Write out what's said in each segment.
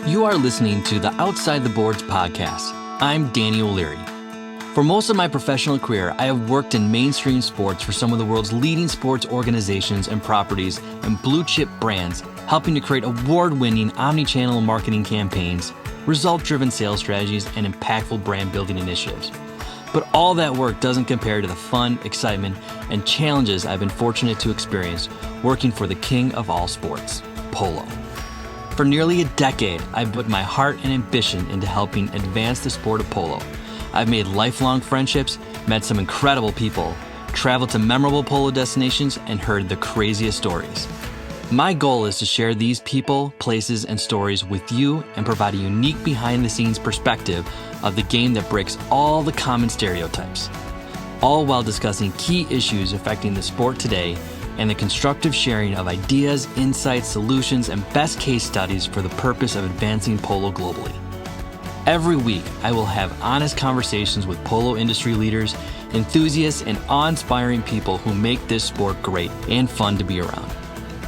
You are listening to the Outside the Boards podcast. I'm Danny O'Leary. For most of my professional career, I have worked in mainstream sports for some of the world's leading sports organizations and properties and blue-chip brands, helping to create award-winning omni-channel marketing campaigns, result-driven sales strategies, and impactful brand-building initiatives. But all that work doesn't compare to the fun, excitement, and challenges I've been fortunate to experience working for the king of all sports, polo. For nearly a decade, I've put my heart and ambition into helping advance the sport of polo. I've made lifelong friendships, met some incredible people, traveled to memorable polo destinations, and heard the craziest stories. My goal is to share these people, places, and stories with you and provide a unique behind-the-scenes perspective of the game that breaks all the common stereotypes, all while discussing key issues affecting the sport today and the constructive sharing of ideas, insights, solutions, and best case studies for the purpose of advancing polo globally. Every week, I will have honest conversations with polo industry leaders, enthusiasts, and awe-inspiring people who make this sport great and fun to be around.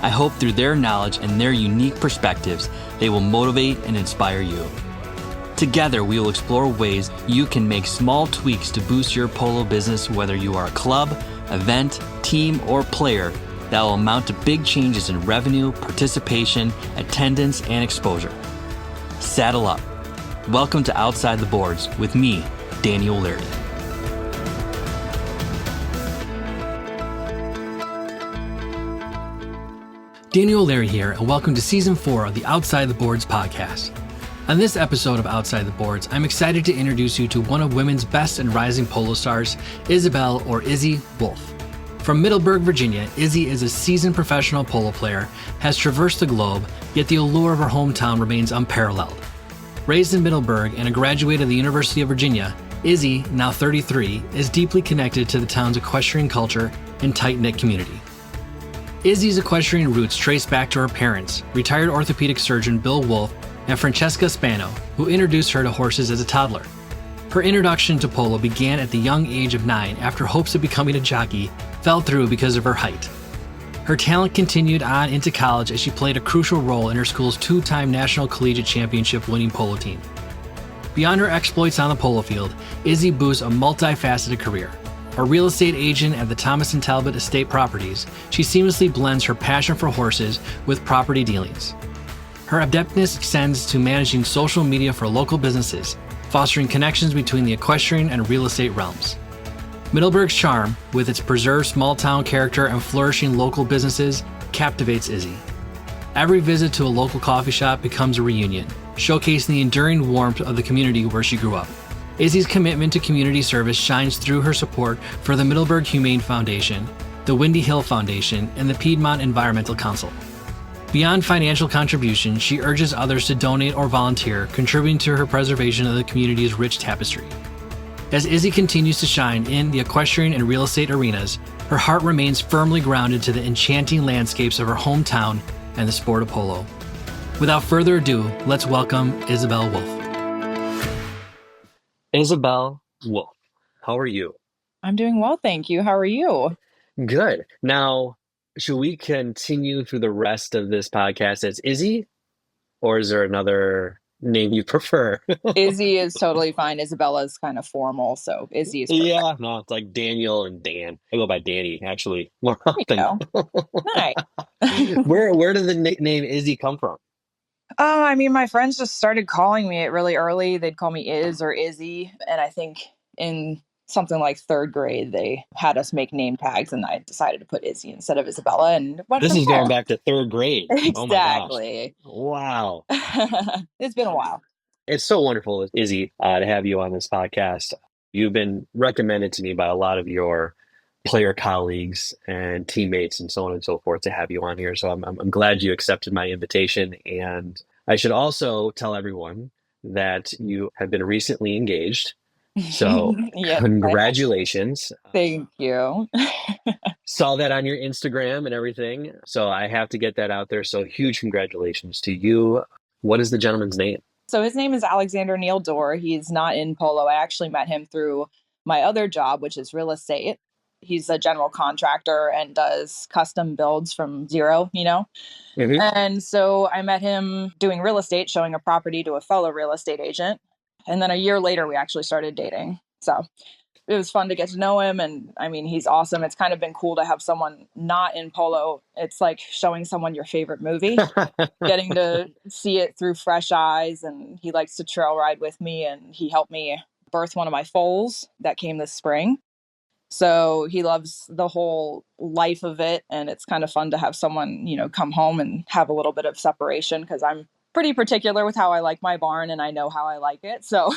I hope through their knowledge and their unique perspectives, they will motivate and inspire you. Together, we will explore ways you can make small tweaks to boost your polo business, whether you are a club, event, team, or player, that will amount to big changes in revenue, participation, attendance, and exposure. Saddle up. Welcome to Outside the Boards with me, Danny O'Leary. Danny O'Leary here, and welcome to Season 4 of the Outside the Boards podcast. On this episode of Outside the Boards, I'm excited to introduce you to one of women's best and rising polo stars, Isabella or Issy Wolf. From Middleburg, Virginia, Issy is a seasoned professional polo player, has traversed the globe, yet the allure of her hometown remains unparalleled. Raised in Middleburg and a graduate of the University of Virginia, Issy, now 33, is deeply connected to the town's equestrian culture and tight-knit community. Issy's equestrian roots trace back to her parents, retired orthopedic surgeon Bill Wolf and Francesca Spano, who introduced her to horses as a toddler. Her introduction to polo began at the young age of 9 after hopes of becoming a jockey fell through because of her height. Her talent continued on into college as she played a crucial role in her school's 2-time national collegiate championship winning polo team. Beyond her exploits on the polo field, Issy boasts a multifaceted career. A real estate agent at the Thomas & Talbot Estate Properties, she seamlessly blends her passion for horses with property dealings. Her adeptness extends to managing social media for local businesses, fostering connections between the equestrian and real estate realms. Middleburg's charm, with its preserved small-town character and flourishing local businesses, captivates Issy. Every visit to a local coffee shop becomes a reunion, showcasing the enduring warmth of the community where she grew up. Issy's commitment to community service shines through her support for the Middleburg Humane Foundation, the Windy Hill Foundation, and the Piedmont Environmental Council. Beyond financial contribution, she urges others to donate or volunteer, contributing to her preservation of the community's rich tapestry. As Issy continues to shine in the equestrian and real estate arenas, her heart remains firmly grounded to the enchanting landscapes of her hometown and the sport of polo. Without further ado, let's welcome Isabella Wolf. Isabella Wolf, how are you? I'm doing well, thank you. How are you? Good. Now, should we continue through the rest of this podcast as Issy, or is there another name you prefer? Issy is totally fine. Isabella is kind of formal, so Issy is perfect. Yeah, no, it's like Daniel and Dan. I go by Danny, actually, more often. Nice. Where did the nickname Issy come from? I mean, my friends just started calling me it really early. They'd call me Iz or Izzy, and I think in something like 3rd grade, they had us make name tags, and I decided to put Issy instead of Isabella. And this is going back to 3rd grade. Exactly. Oh my gosh. Wow. It's been a while. It's so wonderful, Issy, to have you on this podcast. You've been recommended to me by a lot of your player colleagues and teammates and so on and so forth to have you on here. So I'm glad you accepted my invitation. And I should also tell everyone that you have been recently engaged. So Yes, congratulations. Thank you. Saw that on your Instagram and everything. So I have to get that out there. So huge congratulations to you. What is the gentleman's name? So his name is Alexander Neil Dorr. He's not in polo. I actually met him through my other job, which is real estate. He's a general contractor and does custom builds from zero, Hmm. And so I met him doing real estate, showing a property to a fellow real estate agent. And then a year later, we actually started dating. So it was fun to get to know him. And I mean, he's awesome. It's kind of been cool to have someone not in polo. It's like showing someone your favorite movie, getting to see it through fresh eyes. And he likes to trail ride with me, and he helped me birth one of my foals that came this spring. So he loves the whole life of it. And it's kind of fun to have someone, come home and have a little bit of separation, because I'm pretty particular with how I like my barn and I know how I like it. So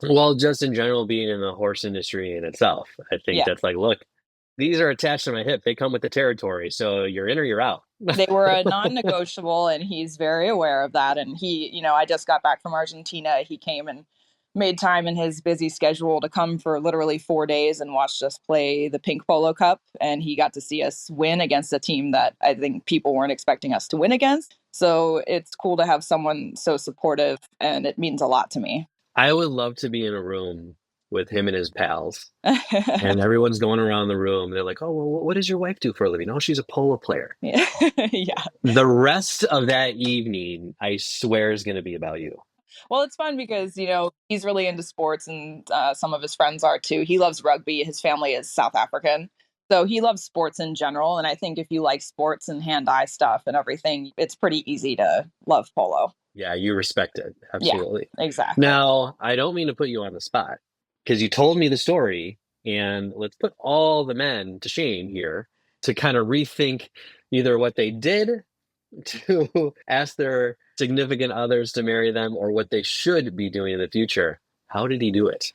Well, just in general, being in the horse industry in itself, I think yeah, that's like, look, these are attached to my hip. They come with the territory. So you're in or you're out. they were a non-negotiable, and he's very aware of that. And he, I just got back from Argentina. He came and made time in his busy schedule to come for literally 4 days and watched us play the Pink Polo Cup. And he got to see us win against a team that I think people weren't expecting us to win against. So it's cool to have someone so supportive, and it means a lot to me. I would love to be in a room with him and his pals, and everyone's going around the room. They're like, "Oh, well, what does your wife do for a living?" "Oh, she's a polo player." Yeah. Yeah. The rest of that evening, I swear, is going to be about you. Well, it's fun because, he's really into sports, and some of his friends are too. He loves rugby. His family is South African. So he loves sports in general. And I think if you like sports and hand-eye stuff and everything, it's pretty easy to love polo. Yeah, you respect it. Yeah, Absolutely. exactly. Now, I don't mean to put you on the spot because you told me the story, and let's put all the men to shame here to kind of rethink either what they did to ask their significant others to marry them or what they should be doing in the future. How did he do it?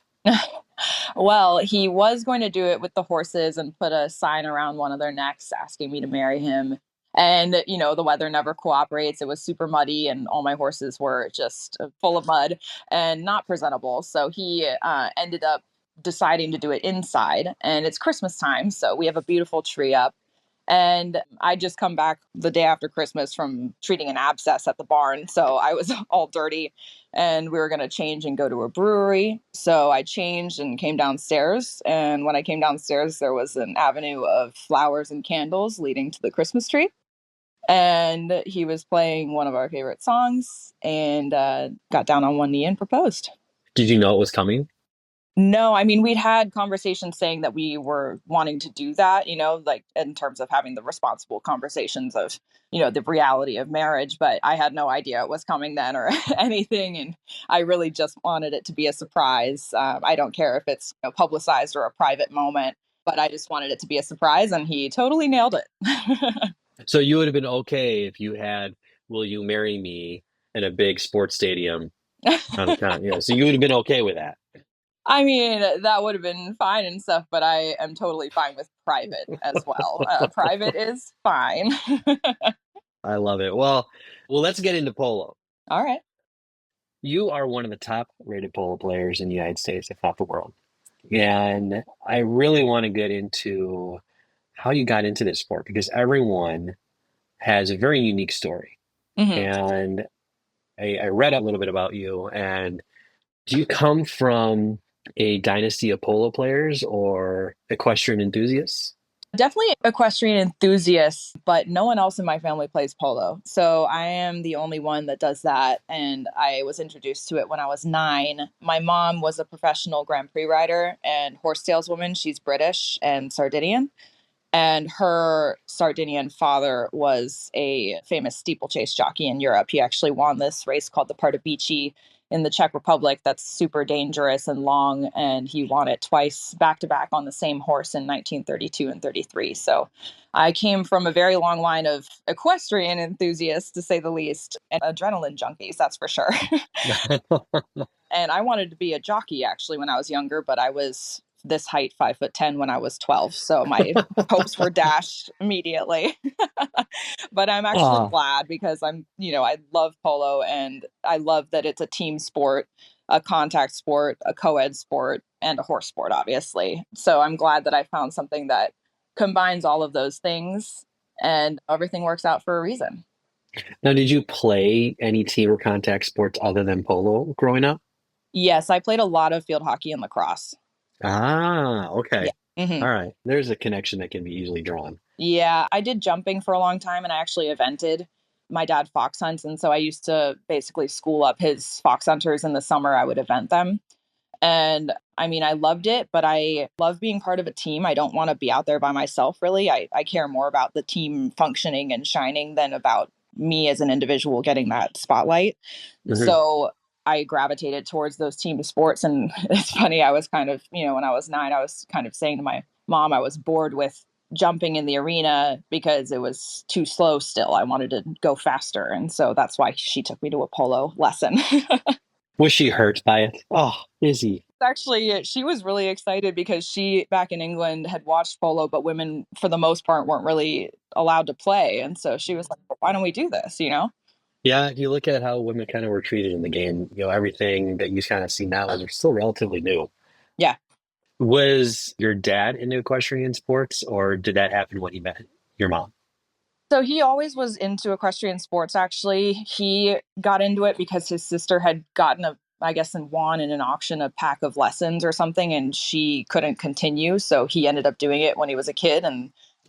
Well, he was going to do it with the horses and put a sign around one of their necks asking me to marry him. And, the weather never cooperates. It was super muddy, and all my horses were just full of mud and not presentable. So he ended up deciding to do it inside. And it's Christmas time. So we have a beautiful tree up. And I just come back the day after Christmas from treating an abscess at the barn. So I was all dirty, and we were going to change and go to a brewery. So I changed and came downstairs. And when I came downstairs, there was an avenue of flowers and candles leading to the Christmas tree. And he was playing one of our favorite songs, and got down on one knee and proposed. Did you know it was coming? No, I mean, we'd had conversations saying that we were wanting to do that, like in terms of having the responsible conversations of, the reality of marriage. But I had no idea it was coming then or anything. And I really just wanted it to be a surprise. I don't care if it's publicized or a private moment, but I just wanted it to be a surprise. And he totally nailed it. So you would have been okay if you had "Will you marry me" in a big sports stadium on a con. Yeah, so you would have been okay with that. I mean, that would have been fine and stuff, but I am totally fine with private as well. Private is fine. I love it. Well, let's get into polo. All right. You are one of the top rated polo players in the United States, if not the world. And I really want to get into how you got into this sport because everyone has a very unique story. Hmm. And I read a little bit about you. And do you come from a dynasty of polo players or equestrian enthusiasts? Definitely equestrian enthusiast, but no one else in my family plays polo. So I am the only one that does that. And I was introduced to it when I was 9. My mom was a professional Grand Prix rider and horse saleswoman. She's British and Sardinian. And her Sardinian father was a famous steeplechase jockey in Europe. He actually won this race called the Pardubice in the Czech Republic that's super dangerous and long. And he won it twice back to back on the same horse in 1932 and 33. So I came from a very long line of equestrian enthusiasts, to say the least, and adrenaline junkies, that's for sure. And I wanted to be a jockey actually when I was younger, but I was this height, 5'10", when I was 12. So my hopes were dashed immediately. But I'm actually Ah, glad because I love polo, and I love that it's a team sport, a contact sport, a co-ed sport, and a horse sport, obviously. So I'm glad that I found something that combines all of those things, and everything works out for a reason. now, did you play any team or contact sports other than polo growing up? Yes, I played a lot of field hockey and lacrosse. Ah, Yeah. okay. Hmm. All right. There's a connection that can be easily drawn. Yeah, I did jumping for a long time and I actually evented. My dad fox hunts, and so I used to basically school up his fox hunters in the summer. I would event them. And I mean, I loved it, but I love being part of a team. I don't want to be out there by myself, really. I care more about the team functioning and shining than about me as an individual getting that spotlight. Hmm. So I gravitated towards those team sports. And it's funny, I was kind of, when I was 9, I was kind of saying to my mom, I was bored with jumping in the arena because it was too slow still. I wanted to go faster. And so that's why she took me to a polo lesson. Was she hurt by it? Oh, Izzy. Actually, she was really excited because she back in England had watched polo, but women for the most part weren't really allowed to play. And so she was like, well, why don't we do this? Yeah, if you look at how women kind of were treated in the game, everything that you kind of see now is still relatively new. Yeah. Was your dad into equestrian sports, or did that happen when he met your mom? So he always was into equestrian sports, actually. He got into it because his sister had gotten I guess, and won in an auction a pack of lessons or something, and she couldn't continue. So he ended up doing it when he was a kid.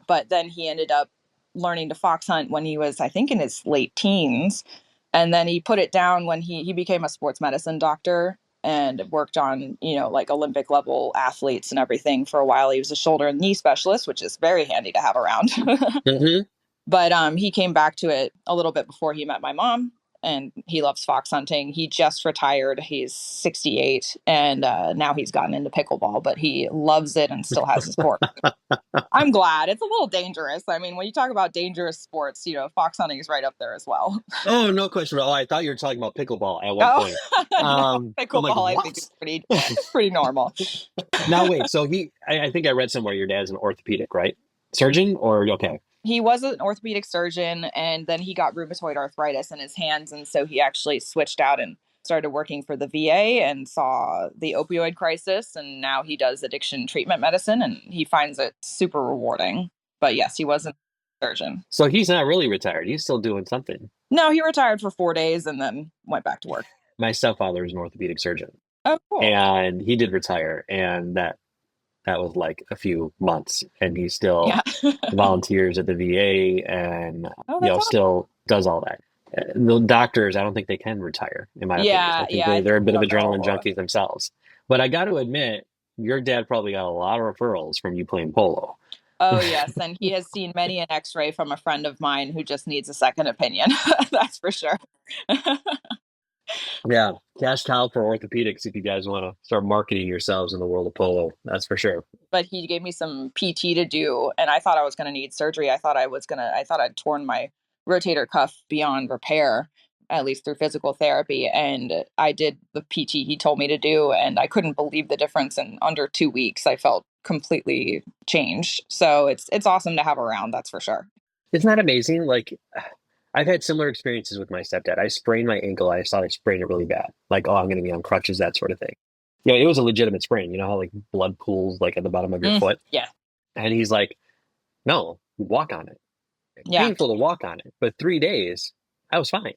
But then he ended up learning to fox hunt when he was, I think, in his late teens. And then he put it down when he became a sports medicine doctor and worked on, like Olympic level athletes and everything for a while. He was a shoulder and knee specialist, which is very handy to have around. Hmm. But he came back to it a little bit before he met my mom, and he loves fox hunting. He just retired. He's 68, and now he's gotten into pickleball, but he loves it and still has his sport. I'm glad. It's a little dangerous. I mean, when you talk about dangerous sports, fox hunting is right up there as well. Oh, no question. Oh, I thought you were talking about pickleball at one Oh, point. no, I'm like, pickleball I think is what? pretty normal. Now wait, so I think I read somewhere your dad's an orthopedic, right? Surgeon or okay. He was an orthopedic surgeon, and then he got rheumatoid arthritis in his hands, and so he actually switched out and started working for the VA and saw the opioid crisis, and now he does addiction treatment medicine, and he finds it super rewarding. But yes, he was a surgeon. So he's not really retired. He's still doing something. No, he retired for 4 days and then went back to work. My stepfather is an orthopedic surgeon, Oh, cool. and he did retire, and that was like a few months, and he still Yeah. volunteers at the VA, and Oh, that's awesome. still does all that. The doctors, I don't think they can retire, in my opinion. I Yeah, think yeah, I they're think a bit of they'll adrenaline junkies themselves. But I got to admit, your dad probably got a lot of referrals from you playing polo. Oh, yes. And he has seen many an x-ray from a friend of mine who just needs a second opinion. That's for sure. Yeah, cash cow for orthopedics if you guys want to start marketing yourselves in the world of polo. That's for sure. But he gave me some PT to do, and I thought I was going to need surgery. I thought I'd torn my rotator cuff beyond repair, at least through physical therapy. And I did the PT he told me to do, and I couldn't believe the difference. In under 2 weeks, I felt completely changed. So it's awesome to have around. That's for sure. Isn't that amazing? Like, I've had similar experiences with my stepdad. I sprained my ankle. I thought I sprained it really bad. Like, oh, I'm going to be on crutches, that sort of thing. It was a legitimate sprain. You know how like blood pools like at the bottom of your foot? Yeah, And he's like, no, walk on it. yeah, Painful to walk on it, but 3 days, I was fine.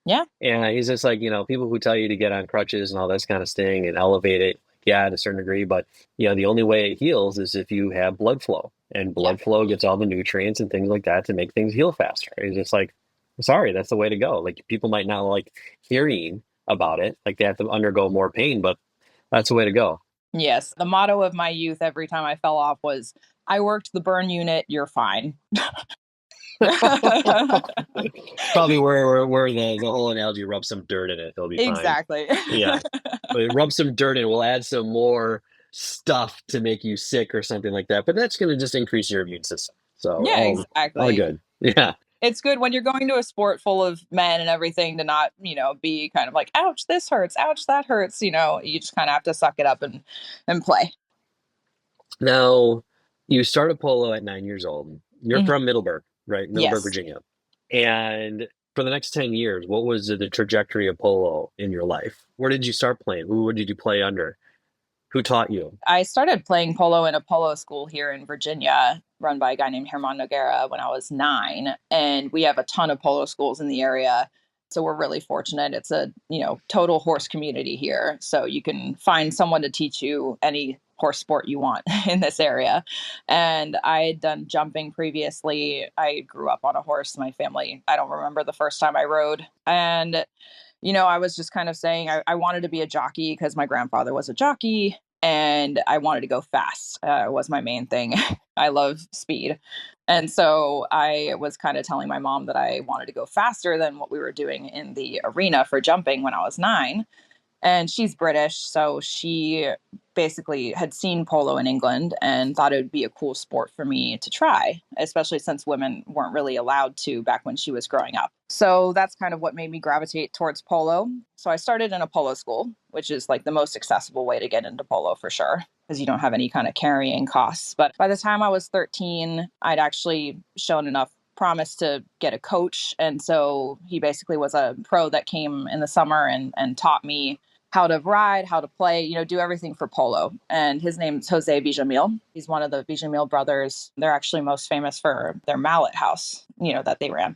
yeah, And he's just like, people who tell you to get on crutches and all this kind of thing and elevate it, yeah, to a certain degree, but the only way it heals is if you have blood flow, and yeah. blood flow gets all the nutrients and things like that to make things heal faster. It's just like, sorry, that's the way to go. Like people might not like hearing about it, like they have to undergo more pain, but that's the way to go. Yes. The motto of my youth every time I fell off was, I worked the burn unit, you're fine. Probably where the whole analogy rub some dirt in it, they'll be fine. Exactly. Yeah. But rub some dirt in, we'll add some more stuff to make you sick or something like that. But that's going to just increase your immune system. So Yeah, all exactly. good. Yeah. It's good when you're going to a sport full of men and everything to not, be kind of like, ouch, this hurts, ouch, that hurts. You just kind of have to suck it up and play. Now, you started polo at 9 years old. You're Mhm. from Middleburg, right? Middleburg, Yes. Virginia. And for the next 10 years, what was the trajectory of polo in your life? Where did you start playing? Who did you play under? Who taught you? I started playing polo in a polo school here in Virginia, run by a guy named Herman Noguera when I was 9. And we have a ton of polo schools in the area. So we're really fortunate. It's a, total horse community here. So you can find someone to teach you any horse sport you want in this area. And I had done jumping previously. I grew up on a horse. My family, I don't remember the first time I rode. And I was just kind of saying I wanted to be a jockey because my grandfather was a jockey and I wanted to go fast, was my main thing. I love speed. And so I was kind of telling my mom that I wanted to go faster than what we were doing in the arena for jumping when I was 9. And she's British, so she basically had seen polo in England and thought it would be a cool sport for me to try, especially since women weren't really allowed to back when she was growing up. So that's kind of what made me gravitate towards polo. So I started in a polo school, which is like the most accessible way to get into polo for sure, because you don't have any kind of carrying costs. But by the time I was 13, I'd actually shown enough promise to get a coach. And so he basically was a pro that came in the summer and taught me how to ride, how to play, do everything for polo. And his name's Jose Villamil. He's one of the Villamil brothers. They're actually most famous for their mallet house, that they ran.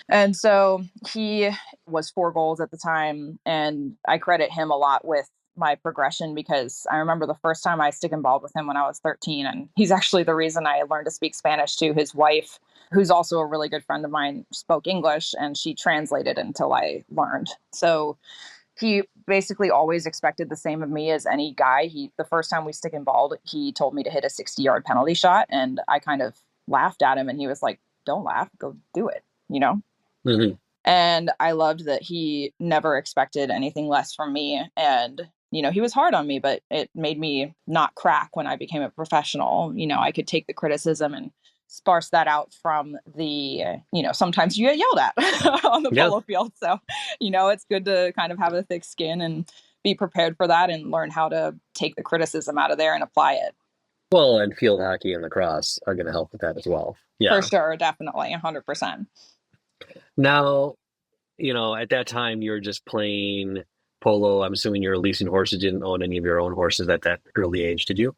And so he was 4 goals at the time. And I credit him a lot with my progression because I remember the first time I stick and balled with him when I was 13. And he's actually the reason I learned to speak Spanish too. His wife, who's also a really good friend of mine, spoke English and she translated until I learned. So he basically always expected the same of me as any guy. The first time we stick and balled, he told me to hit a 60-yard penalty shot. And I kind of laughed at him and he was like, don't laugh, go do it, Mm-hmm. And I loved that he never expected anything less from me. And, he was hard on me, but it made me not crack when I became a professional. I could take the criticism and sparse that out from the, sometimes you get yelled at on the polo field. So, it's good to kind of have a thick skin and be prepared for that and learn how to take the criticism out of there and apply it. Well, and field hockey and lacrosse are going to help with that as well. Yeah. For sure. Definitely. 100%. Now, at that time you were just playing polo. I'm assuming you're leasing horses, didn't own any of your own horses at that early age, did you?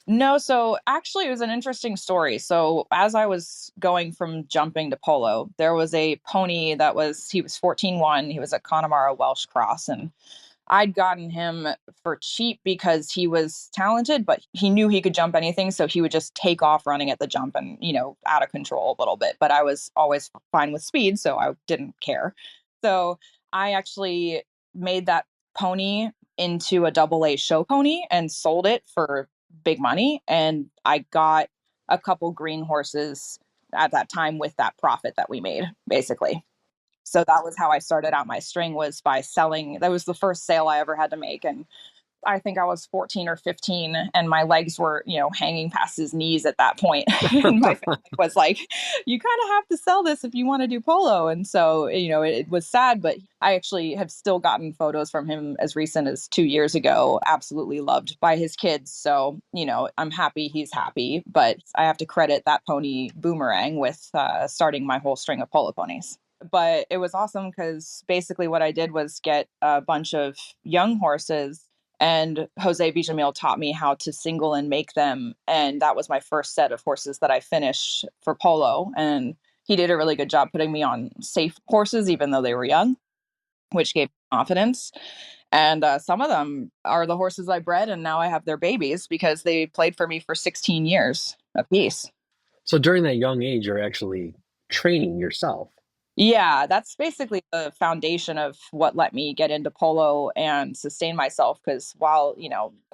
No, so actually it was an interesting story. So as I was going from jumping to polo, there was a pony he was 14-1. He was a Connemara Welsh cross. And I'd gotten him for cheap because he was talented, but he knew he could jump anything. So he would just take off running at the jump and, out of control a little bit. But I was always fine with speed, so I didn't care. So I actually made that pony into a AA show pony and sold it for big money. And I got a couple green horses at that time with that profit that we made, basically. So that was how I started out my string, was by selling. That was the first sale I ever had to make. And I think I was 14 or 15 and my legs were, hanging past his knees at that point. And my family was like, you kind of have to sell this if you want to do polo. And so, it was sad, but I actually have still gotten photos from him as recent as 2 years ago, absolutely loved by his kids. So, I'm happy he's happy, but I have to credit that pony Boomerang with starting my whole string of polo ponies. But it was awesome because basically what I did was get a bunch of young horses, and Jose Villamil taught me how to single and make them. And that was my first set of horses that I finished for polo. And he did a really good job putting me on safe horses, even though they were young, which gave me confidence. And some of them are the horses I bred, and now I have their babies because they played for me for 16 years apiece. So during that young age, you're actually training yourself. Yeah, that's basically the foundation of what let me get into polo and sustain myself. Because while,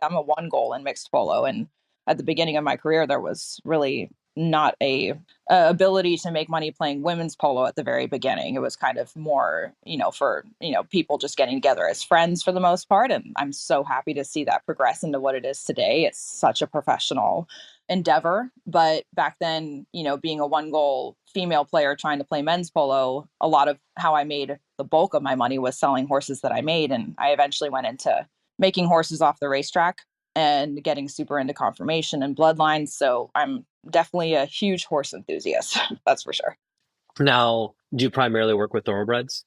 I'm a 1 goal in mixed polo, and at the beginning of my career, there was really not a ability to make money playing women's polo at the very beginning. It was kind of more, for, people just getting together as friends for the most part. And I'm so happy to see that progress into what it is today. It's such a professional endeavor. But back then, being a 1 goal female player trying to play men's polo, a lot of how I made the bulk of my money was selling horses that I made. And I eventually went into making horses off the racetrack and getting super into conformation and bloodlines. So I'm definitely a huge horse enthusiast. That's for sure. Now, do you primarily work with thoroughbreds?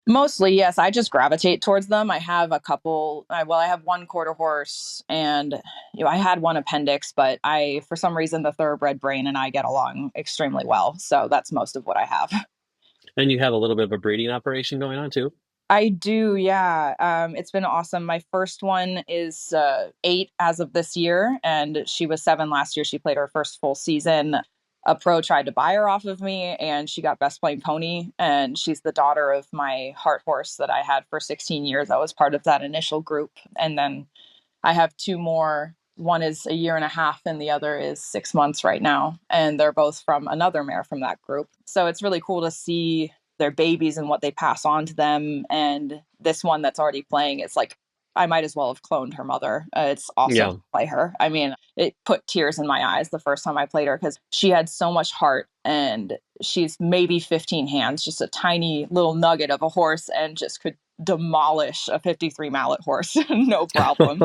Mostly, yes. I just gravitate towards them. I have a couple. I have 1 quarter horse, and I had 1 appendix, but for some reason, the thoroughbred brain and I get along extremely well. So that's most of what I have. And you have a little bit of a breeding operation going on too? I do, yeah. It's been awesome. My first one is 8 as of this year, and she was 7 last year. She played her first full season. A pro tried to buy her off of me, and she got best playing pony. And she's the daughter of my heart horse that I had for 16 years. I was part of that initial group. And then I have 2 more. One is a year and a half, and the other is 6 months right now. And they're both from another mare from that group. So it's really cool to see their babies and what they pass on to them. And this one that's already playing, it's like I might as well have cloned her mother. It's awesome Yeah. to play her. I mean, it put tears in my eyes the first time I played her because she had so much heart, and she's maybe 15 hands, just a tiny little nugget of a horse, and just could demolish a 53 mallet horse, no problem.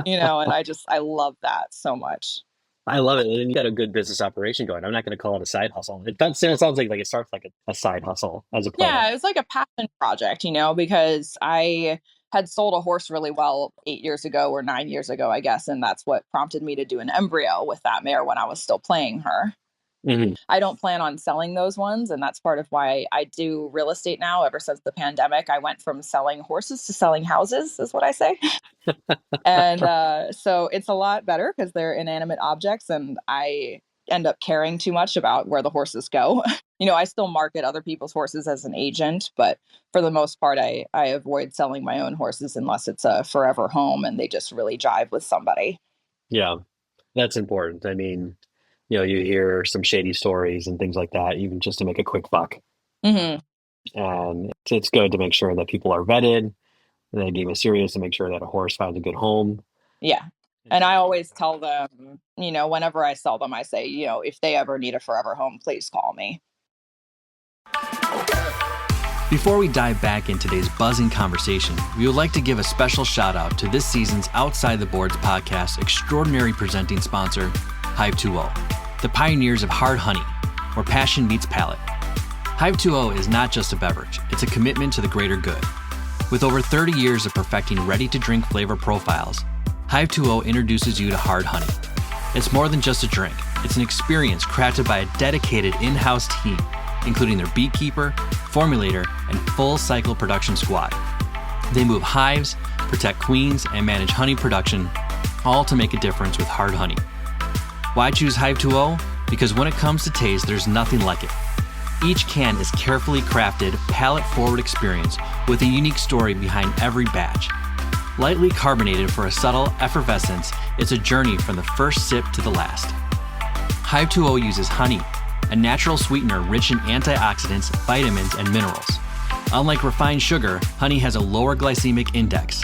And I love that so much. I love it. And you got a good business operation going. I'm not going to call it a side hustle. It sounds like it starts like a side hustle as a player. Yeah, it was like a passion project, because I had sold a horse really well 8 years ago or 9 years ago, I guess. And that's what prompted me to do an embryo with that mare when I was still playing her. Mm-hmm. I don't plan on selling those ones. And that's part of why I do real estate now. Ever since the pandemic, I went from selling horses to selling houses, is what I say. And so it's a lot better because they're inanimate objects, and I end up caring too much about where the horses go. I still market other people's horses as an agent, but for the most part, I avoid selling my own horses unless it's a forever home and they just really jive with somebody. Yeah, that's important. I mean, you hear some shady stories and things like that, even just to make a quick buck. Mm-hmm. And it's good to make sure that people are vetted, and they game is serious, to make sure that a horse finds a good home. Yeah. And I always tell them, whenever I sell them, I say, if they ever need a forever home, please call me. Before we dive back into today's buzzing conversation, we would like to give a special shout out to this season's Outside the Boards podcast extraordinary presenting sponsor, Hive 2.0, the pioneers of hard honey, where passion meets palate. Hive 2.0 is not just a beverage, it's a commitment to the greater good. With over 30 years of perfecting ready-to-drink flavor profiles, Hive 2.0 introduces you to hard honey. It's more than just a drink. It's an experience crafted by a dedicated in-house team, including their beekeeper, formulator, and full cycle production squad. They move hives, protect queens, and manage honey production, all to make a difference with hard honey. Why choose Hive 2.0? Because when it comes to taste, there's nothing like it. Each can is carefully crafted, palate-forward experience with a unique story behind every batch. Lightly carbonated for a subtle effervescence, it's a journey from the first sip to the last. Hive 2.0 uses honey, a natural sweetener rich in antioxidants, vitamins, and minerals. Unlike refined sugar, honey has a lower glycemic index,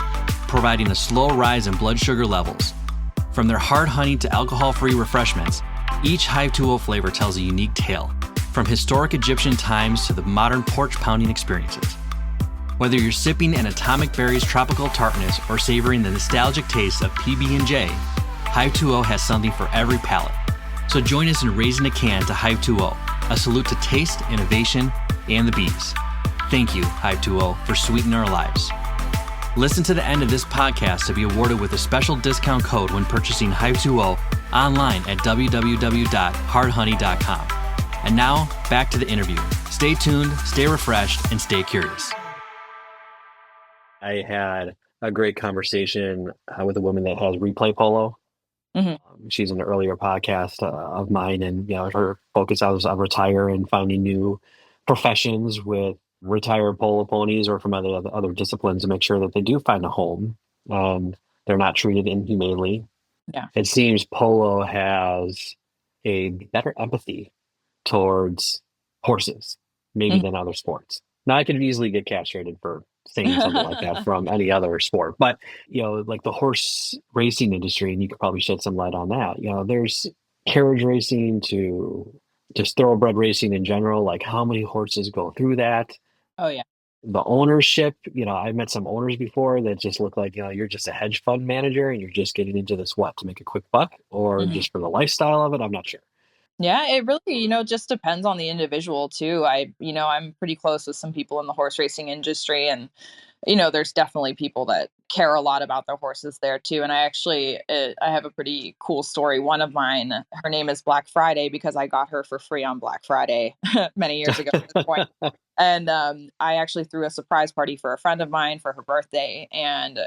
providing a slow rise in blood sugar levels. From their hard honey to alcohol-free refreshments, each Hive 2.0 flavor tells a unique tale, from historic Egyptian times to the modern porch pounding experiences. Whether you're sipping an Atomic Berry's tropical tartness or savoring the nostalgic taste of PB&J, Hive 2.0 has something for every palate. So join us in raising a can to Hive 2.0, a salute to taste, innovation, and the bees. Thank you, Hive 2.0, for sweetening our lives. Listen to the end of this podcast to be awarded with a special discount code when purchasing Hive 2.0 online at www.hardhoney.com. And now, back to the interview. Stay tuned, stay refreshed, and stay curious. I had a great conversation with a woman that has replay polo. Mm-hmm. She's an earlier podcast of mine, and her focus was on retire and finding new professions with retired polo ponies or from other disciplines to make sure that they do find a home and they're not treated inhumanely. Yeah. It seems polo has a better empathy towards horses, maybe than other sports. Now, I could easily get castrated for saying something like that from any other sport, but like the horse racing industry, and you could probably shed some light on that. There's carriage racing to just thoroughbred racing in general. Like, how many horses go through that? Oh yeah. The ownership, I've met some owners before that just look like, you're just a hedge fund manager and you're just getting into this, to make a quick buck or just for the lifestyle of it. I'm not sure. Yeah, it really, just depends on the individual too. I'm pretty close with some people in the horse racing industry, and there's definitely people that care a lot about their horses there too. And I have a pretty cool story. One of mine, her name is Black Friday because I got her for free on Black Friday many years ago at this point. And I actually threw a surprise party for a friend of mine for her birthday. And,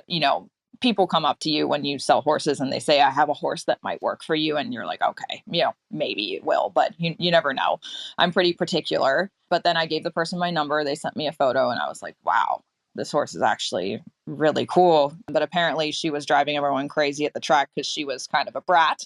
people come up to you when you sell horses and they say, I have a horse that might work for you. And you're like, okay, maybe it will, but you never know. I'm pretty particular. But then I gave the person my number. They sent me a photo and I was like, wow, this horse is actually really cool. But apparently she was driving everyone crazy at the track because she was kind of a brat.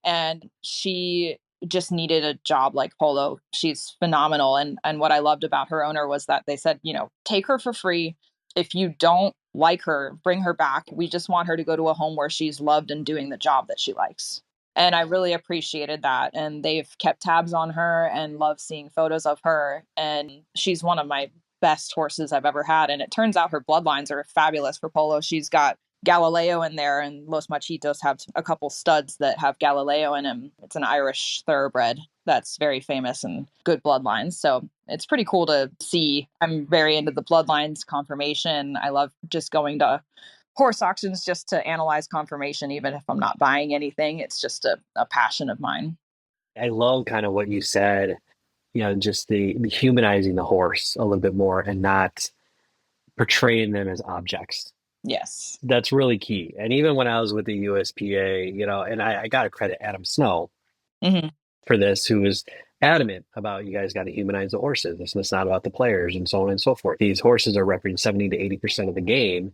And she just needed a job like Polo. She's phenomenal. And what I loved about her owner was that they said, take her for free. If you don't like her, bring her back. We just want her to go to a home where she's loved and doing the job that she likes. And I really appreciated that. And they've kept tabs on her and love seeing photos of her. And she's one of my best horses I've ever had. And it turns out her bloodlines are fabulous for Polo. She's got Galileo in there, and Los Machitos have a couple studs that have Galileo in them. It's an Irish thoroughbred that's very famous and good bloodlines. So it's pretty cool to see. I'm very into the bloodlines conformation. I love just going to horse auctions just to analyze conformation, even if I'm not buying anything. It's just a passion of mine. I love kind of what you said, just the humanizing the horse a little bit more and not portraying them as objects. Yes. That's really key. And even when I was with the USPA, and I got to credit Adam Snow for this, who was adamant about you guys got to humanize the horses. It's not about the players and so on and so forth. These horses are representing 70 to 80% of the game.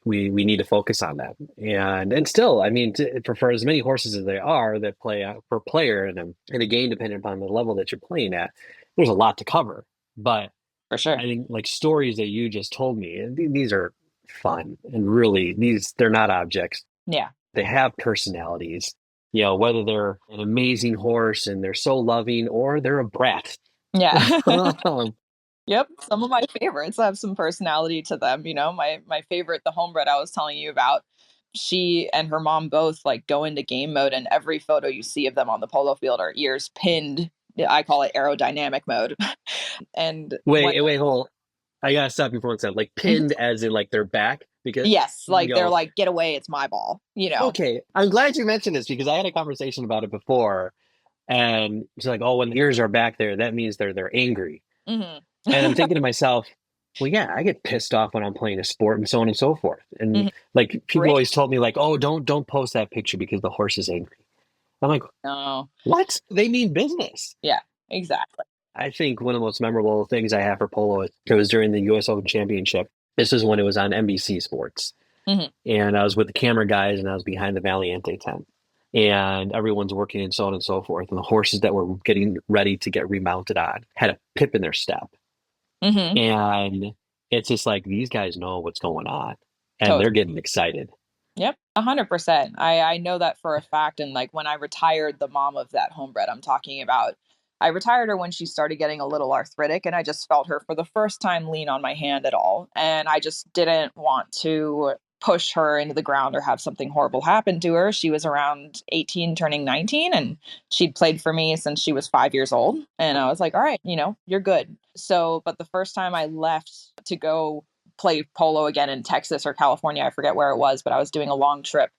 We need to focus on that. And still, I mean, for as many horses as there are that play per player in a game, depending upon the level that you're playing at, there's a lot to cover. But for sure, I think like stories that you just told me, and these are fun and really they're not objects. Yeah. They have personalities, whether they're an amazing horse and they're so loving or they're a brat. Yeah. Yep. Some of my favorites have some personality to them. My favorite, the homebred I was telling you about, she and her mom both like go into game mode, and every photo you see of them on the polo field are ears pinned. I call it aerodynamic mode. And wait, hold. I gotta stop you for one second. Like pinned as in like their back? Because yes, like they're like, get away, it's my ball. Okay. I'm glad you mentioned this because I had a conversation about it before. And it's like, oh, when the ears are back there, that means they're angry. And I'm thinking to myself, well, yeah, I get pissed off when I'm playing a sport and so on and so forth. And like people always told me like, oh, don't post that picture because the horse is angry. I'm like, no, what? They mean business. Yeah, exactly. I think one of the most memorable things I have for polo, it was during the US Open Championship. This was when it was on NBC Sports. And I was with the camera guys and I was behind the Valiente tent. And everyone's working and so on and so forth. And the horses that were getting ready to get remounted on had a pip in their step. And it's just like, these guys know what's going on and they're getting excited. Yep. 100%. I know that for a fact. And like when I retired the mom of that homebred I'm talking about, I retired her when she started getting a little arthritic, and I just felt her for the first time lean on my hand at all. And I just didn't want to push her into the ground or have something horrible happen to her. She was around 18, turning 19, and she'd played for me since she was 5 years old. And I was like, all right, you're good. So, but the first time I left to go play polo again in Texas or California, I forget where it was, but I was doing a long trip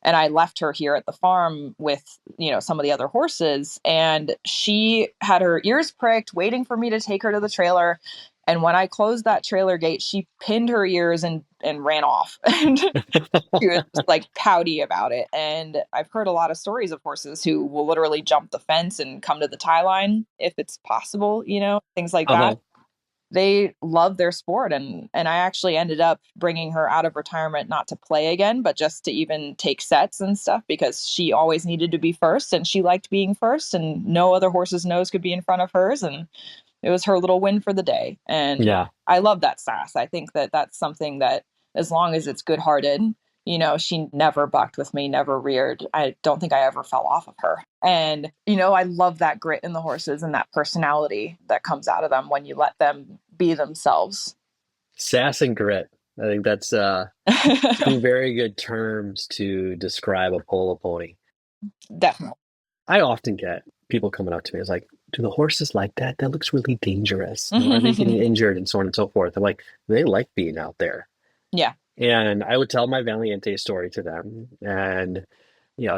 and I left her here at the farm with, some of the other horses, and she had her ears pricked waiting for me to take her to the trailer. And when I closed that trailer gate, she pinned her ears and ran off. And she was just like pouty about it. And I've heard a lot of stories of horses who will literally jump the fence and come to the tie line if it's possible, things like that. They love their sport. And I actually ended up bringing her out of retirement, not to play again, but just to even take sets and stuff, because she always needed to be first and she liked being first, and no other horse's nose could be in front of hers. And it was her little win for the day. And I love that sass. I think that that's something that, as long as it's good hearted, she never bucked with me, never reared. I don't think I ever fell off of her. And, I love that grit in the horses and that personality that comes out of them when you let them be themselves. Sass and grit. I think that's two very good terms to describe a polo pony. Definitely. I often get people coming up to me. It's like, do the horses like that? That looks really dangerous. Are they getting injured and so on and so forth? I'm like, they like being out there. Yeah. And I would tell my Valiente story to them and,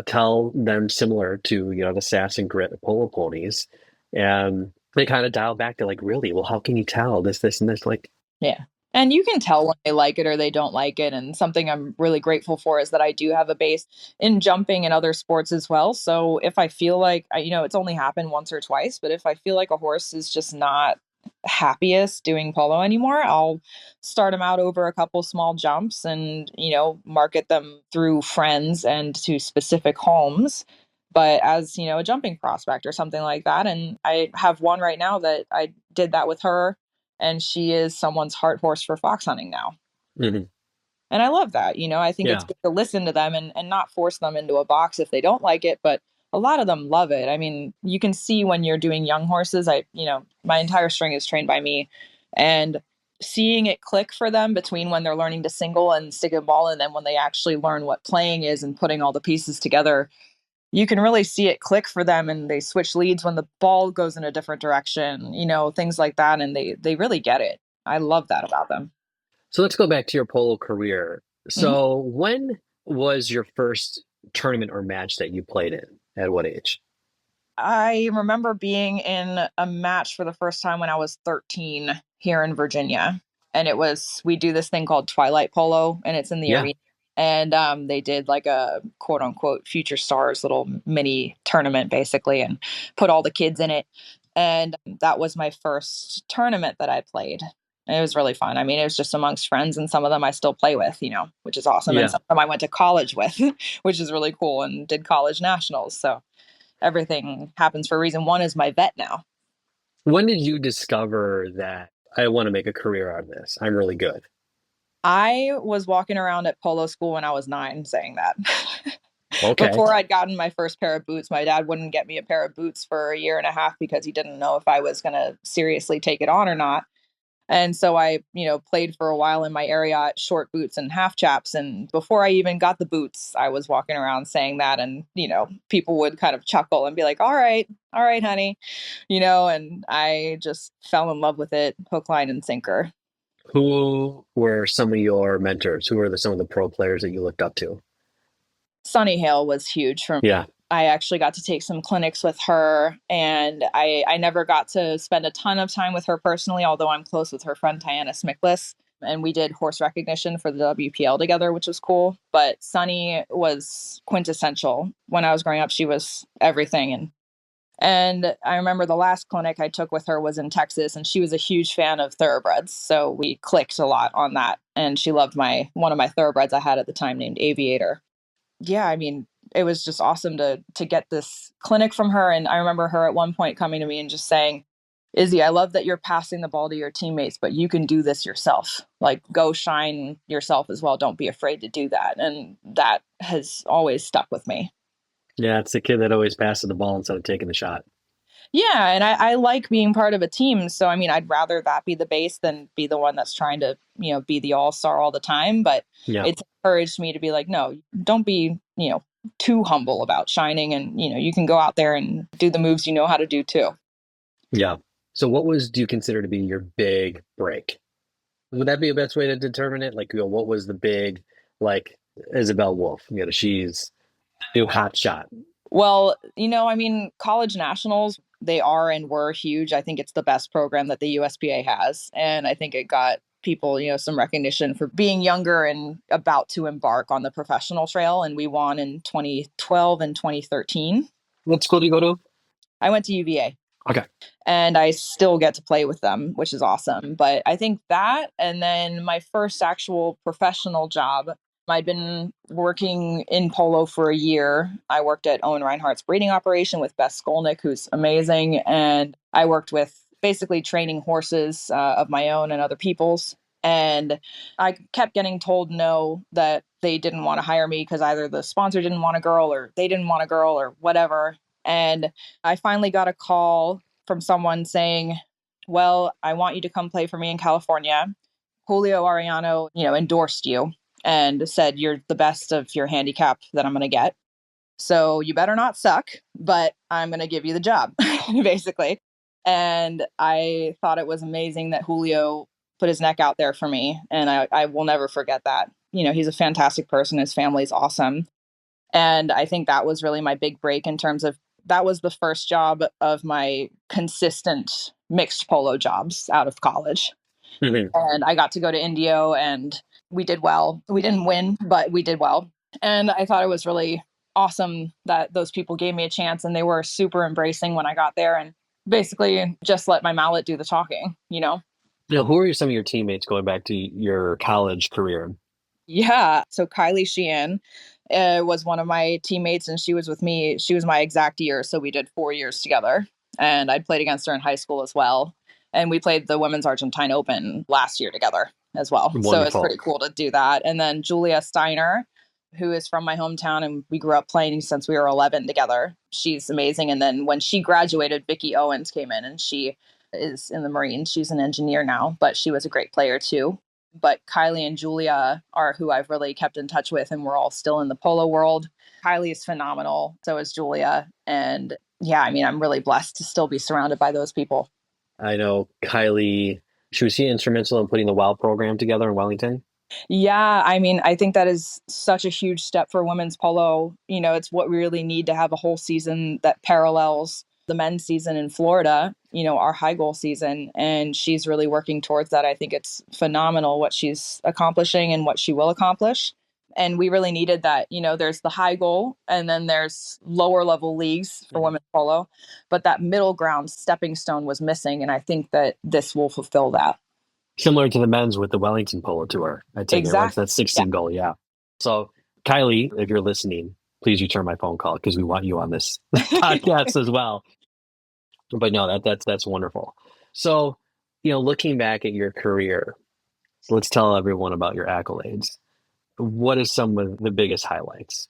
tell them similar to, the sass and grit of polo ponies. And they kind of dial back to like, really? Well, how can you tell this, and this? Like, Yeah. And you can tell when they like it or they don't like it. And something I'm really grateful for is that I do have a base in jumping and other sports as well. So if I feel like, it's only happened once or twice, but if I feel like a horse is just not happiest doing polo anymore, I'll start them out over a couple small jumps and, market them through friends and to specific homes. But as, a jumping prospect or something like that. And I have one right now that I did that with her, and she is someone's heart horse for fox hunting now. mm-hmm. And I love that. I think it's Yeah. good to listen to them and not force them into a box if they don't like it. But a lot of them love it. I mean, you can see when you're doing young horses, my entire string is trained by me, and seeing it click for them between when they're learning to single and stick a ball and then when they actually learn what playing is and putting all the pieces together, you can really see it click for them, and they switch leads when the ball goes in a different direction, things like that. And they really get it. I love that about them. So let's go back to your polo career. Mhm. So when was your first tournament or match that you played in? At what age? I remember being in a match for the first time when I was 13 here in Virginia. And we do this thing called Twilight Polo, and it's in the Yeah. arena. And they did like a quote unquote Future Stars little mini tournament, basically, and put all the kids in it. And that was my first tournament that I played. And it was really fun. I mean, it was just amongst friends, and some of them I still play with, which is awesome. And Yeah. some of them I went to college with, which is really cool, and did college nationals. So everything happens for a reason. One is my vet now. When did you discover that I want to make a career out of this? I'm really good. I was walking around at polo school when I was 9 saying that. Okay. Before I'd gotten my first pair of boots, my dad wouldn't get me a pair of boots for a year and a half because he didn't know if I was going to seriously take it on or not. And so I, played for a while in my area at short boots and half chaps. And before I even got the boots, I was walking around saying that. And, people would kind of chuckle and be like, all right, honey, and I just fell in love with it, hook, line, and sinker. Who were some of your mentors? Who were some of the pro players that you looked up to? Sunny Hale was huge for me. Yeah. I actually got to take some clinics with her, and I never got to spend a ton of time with her personally, although I'm close with her friend Tiana Smickless. And we did horse recognition for the WPL together, which was cool. But Sunny was quintessential. When I was growing up, she was everything. And I remember the last clinic I took with her was in Texas, and she was a huge fan of thoroughbreds. So we clicked a lot on that. And she loved one of my thoroughbreds I had at the time named Aviator. Yeah, I mean, it was just awesome to get this clinic from her. And I remember her at one point coming to me and just saying, Issy, I love that you're passing the ball to your teammates, but you can do this yourself. Like, go shine yourself as well. Don't be afraid to do that. And that has always stuck with me. Yeah, it's the kid that always passes the ball instead of taking the shot. Yeah, and I like being part of a team. So, I mean, I'd rather that be the base than be the one that's trying to, be the all-star all the time. But Yeah. it's encouraged me to be like, no, don't be, too humble about shining. And, you can go out there and do the moves you know how to do too. Yeah. So do you consider to be your big break? Would that be the best way to determine it? Like, what was the big, like, Isabel Wolf? She's a new hot shot. Well, I mean, college nationals, they are and were huge. I think it's the best program that the USPA has. And I think it got people, some recognition for being younger and about to embark on the professional trail. And we won in 2012 and 2013. What school do you go to? I went to UVA. Okay. And I still get to play with them, which is awesome. But I think that, and then my first actual professional job, I'd been working in polo for a year. I worked at Owen Reinhardt's breeding operation with Beth Skolnick, who's amazing. And I worked with basically training horses of my own and other people's. And I kept getting told no, that they didn't want to hire me because either the sponsor didn't want a girl or they didn't want a girl or whatever. And I finally got a call from someone saying, well, I want you to come play for me in California. Julio Ariano, endorsed you and said, you're the best of your handicap that I'm going to get. So you better not suck, but I'm going to give you the job, basically. And I thought it was amazing that Julio put his neck out there for me. And I will never forget that. He's a fantastic person. His family's awesome. And I think that was really my big break in terms of that was the first job of my consistent mixed polo jobs out of college. Mhm. And I got to go to Indio and we did well. We didn't win, but we did well. And I thought it was really awesome that those people gave me a chance and they were super embracing when I got there and basically just let my mallet do the talking. Who are some of your teammates going back to your college career? Yeah. So Kylie Sheehan was one of my teammates and she was with me. She was my exact year. So we did 4 years together and I'd played against her in high school as well. And we played the Women's Argentine Open last year together as well. So it's Wonderful. pretty cool to do that. And then Julia Steiner, who is from my hometown and we grew up playing since we were 11 together. She's amazing. And then when she graduated, Vicky Owens came in and she is in the Marines. She's an engineer now, but she was a great player too. But Kylie and Julia are who I've really kept in touch with, and we're all still in the polo world. Kylie is phenomenal. So is Julia. And yeah, I mean, I'm really blessed to still be surrounded by those people. I know Kylie, she was instrumental in putting the WOW program together in Wellington. Yeah, I mean, I think that is such a huge step for women's polo. It's what we really need to have a whole season that parallels the men's season in Florida, our high goal season. And she's really working towards that. I think it's phenomenal what she's accomplishing and what she will accomplish. And we really needed that. There's the high goal and then there's lower level leagues for women's polo. But that middle ground stepping stone was missing. And I think that this will fulfill that. Similar to the men's with the Wellington Polo Tour. I take it, right? Exactly. That's 16 goal, yeah. So, Kylie, if you're listening, please return my phone call because we want you on this podcast as well. But no, that's wonderful. So, looking back at your career, let's tell everyone about your accolades. What is some of the biggest highlights?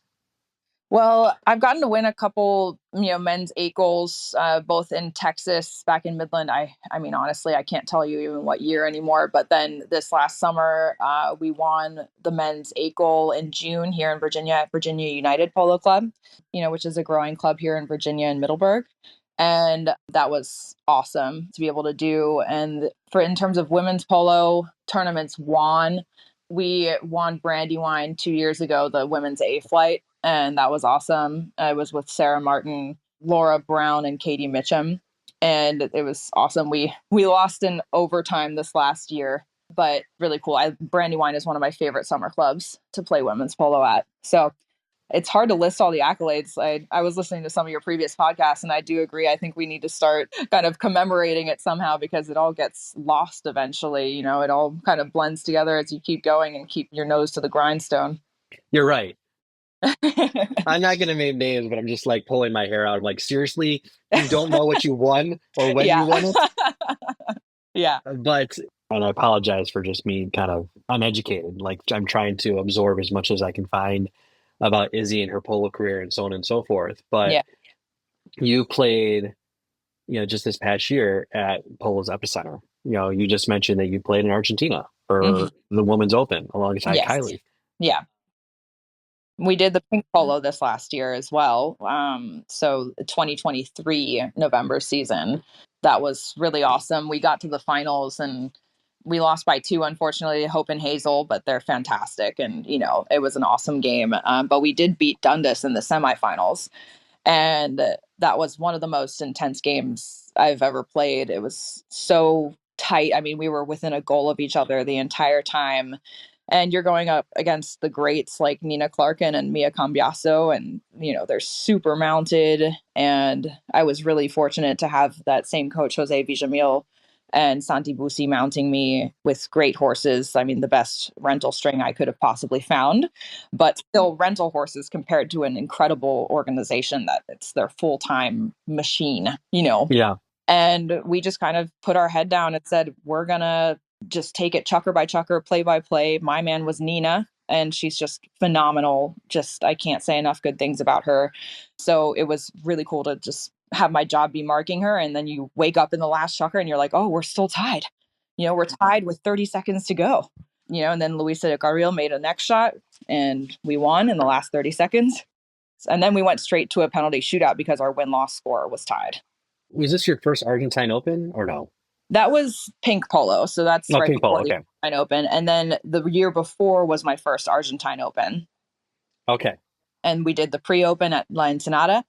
Well, I've gotten to win a couple, men's 8 goals, both in Texas, back in Midland. I mean, honestly, I can't tell you even what year anymore. But then this last summer, we won the men's 8 goal in June here in Virginia at Virginia United Polo Club, which is a growing club here in Virginia and Middleburg. And that was awesome to be able to do. And in terms of women's polo tournaments we won Brandywine 2 years ago, the women's A flight. And that was awesome. I was with Sarah Martin, Laura Brown, and Katie Mitchum. And it was awesome. We lost in overtime this last year, but really cool. Brandywine is one of my favorite summer clubs to play women's polo at. So it's hard to list all the accolades. I was listening to some of your previous podcasts, and I do agree. I think we need to start kind of commemorating it somehow because it all gets lost eventually. It all kind of blends together as you keep going and keep your nose to the grindstone. You're right. I'm not going to name names, but I'm just like pulling my hair out. I'm like, seriously, you don't know what you won or when you won it? Yeah. But, and I apologize for just me kind of uneducated. Like, I'm trying to absorb as much as I can find about Issy and her polo career and so on and so forth. But Yeah. you played, just this past year at Polo's Epicenter. You just mentioned that you played in Argentina for the Women's Open alongside Yes. Kylie. Yeah. We did the pink polo this last year as well. So the 2023 November season, that was really awesome. We got to the finals and we lost by 2, unfortunately, Hope and Hazel, but they're fantastic. And, it was an awesome game. But we did beat Dundas in the semifinals. And that was one of the most intense games I've ever played. It was so tight. I mean, we were within a goal of each other the entire time. And you're going up against the greats like Nina Clarkin and Mia Cambiaso, and they're super mounted. And I was really fortunate to have that same coach, Jose Villamil and Santi Busi, mounting me with great horses. I mean, the best rental string I could have possibly found, but still rental horses compared to an incredible organization that it's their full-time machine. Yeah. And we just kind of put our head down and said, we're going to just take it chucker by chucker, play by play. My man was Nina, and she's just phenomenal. I can't say enough good things about her. So it was really cool to just have my job be marking her. And then you wake up in the last chucker and you're like, oh, we're still tied. We're tied with 30 seconds to go. And then Luisa Garriel made a next shot and we won in the last 30 seconds. And then we went straight to a penalty shootout because our win-loss score was tied. Was this your first Argentine Open or no? That was pink polo. So that's No, right ping pong. before the Okay. Argentine Open. And then the year before was my first Argentine Open. Okay. And we did the pre-open at La Ensenada.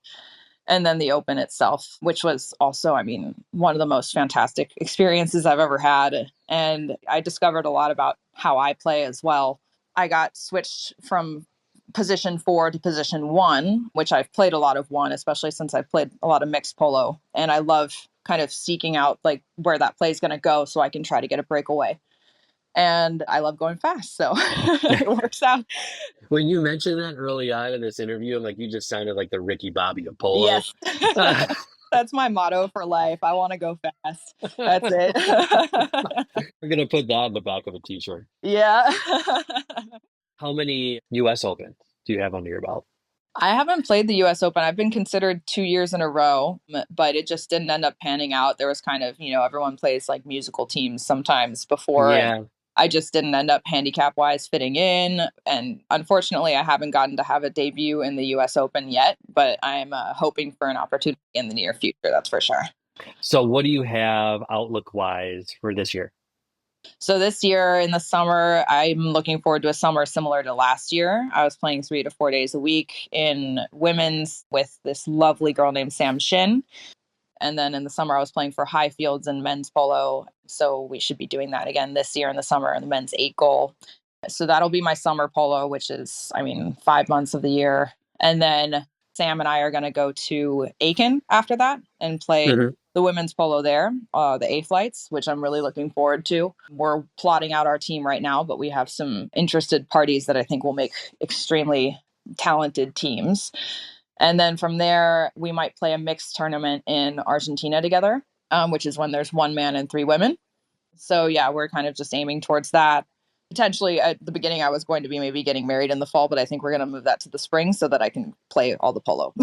And then the Open itself, which was also, I mean, one of the most fantastic experiences I've ever had. And I discovered a lot about how I play as well. I got switched from position 4 to position 1, which I've played a lot of 1, especially since I've played a lot of mixed polo. And I love kind of seeking out like where that play is going to go so I can try to get a breakaway. And I love going fast. So it works out. When you mentioned that early on in this interview, I'm like, you just sounded like the Ricky Bobby of polo. Yes. That's my motto for life. I want to go fast. That's it. We're going to put that on the back of a t-shirt. Yeah. How many U.S. Opens do you have under your belt? I haven't played the US Open. I've been considered 2 years in a row, but it just didn't end up panning out. There was kind of, everyone plays like musical teams sometimes before. Yeah. I just didn't end up handicap wise fitting in. And unfortunately, I haven't gotten to have a debut in the US Open yet, but I'm hoping for an opportunity in the near future. That's for sure. So what do you have outlook wise for this year? So this year in the summer, I'm looking forward to a summer similar to last year. I was playing 3 to 4 days a week in women's with this lovely girl named Sam Shin. And then in the summer, I was playing for high fields and men's polo. So we should be doing that again this year in the summer in the men's 8 goal. So that'll be my summer polo, which is, 5 months of the year. And then Sam and I are going to go to Aiken after that and play the women's polo there, the A flights, which I'm really looking forward to. We're plotting out our team right now, but we have some interested parties that I think will make extremely talented teams. And then from there, we might play a mixed tournament in Argentina together, which is when there's 1 man and 3 women. So yeah, we're kind of just aiming towards that. Potentially at the beginning, I was going to be maybe getting married in the fall, but I think we're going to move that to the spring so that I can play all the polo.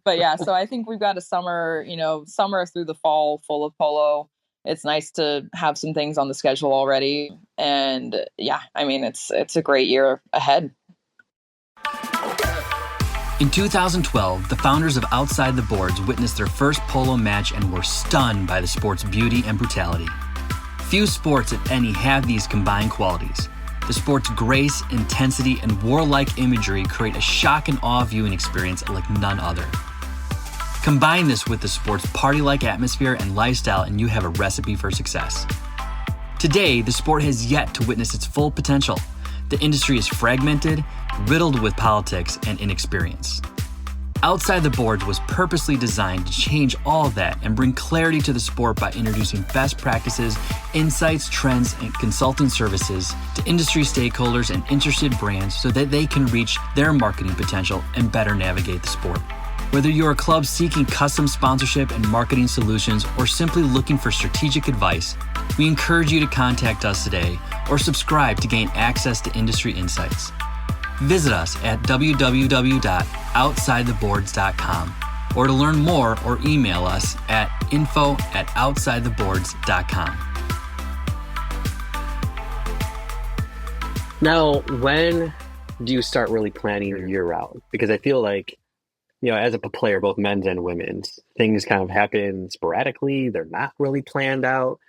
But yeah, so I think we've got a summer through the fall full of polo. It's nice to have some things on the schedule already. And yeah, it's a great year ahead. In 2012, the founders of Outside the Boards witnessed their first polo match and were stunned by the sport's beauty and brutality. Few sports, if any, have these combined qualities. The sport's grace, intensity, and warlike imagery create a shock and awe viewing experience like none other. Combine this with the sport's party-like atmosphere and lifestyle, and you have a recipe for success. Today, the sport has yet to witness its full potential. The industry is fragmented, riddled with politics and inexperience. Outside the Boards was purposely designed to change all that and bring clarity to the sport by introducing best practices, insights, trends, and consulting services to industry stakeholders and interested brands so that they can reach their marketing potential and better navigate the sport. Whether you're a club seeking custom sponsorship and marketing solutions or simply looking for strategic advice, we encourage you to contact us today or subscribe to gain access to industry insights. Visit us at www.outsidetheboards.com or to learn more or email us at info@outsidetheboards.com. Now, when do you start really planning your year out? Because I feel like, as a player, both men's and women's, things kind of happen sporadically. They're not really planned out.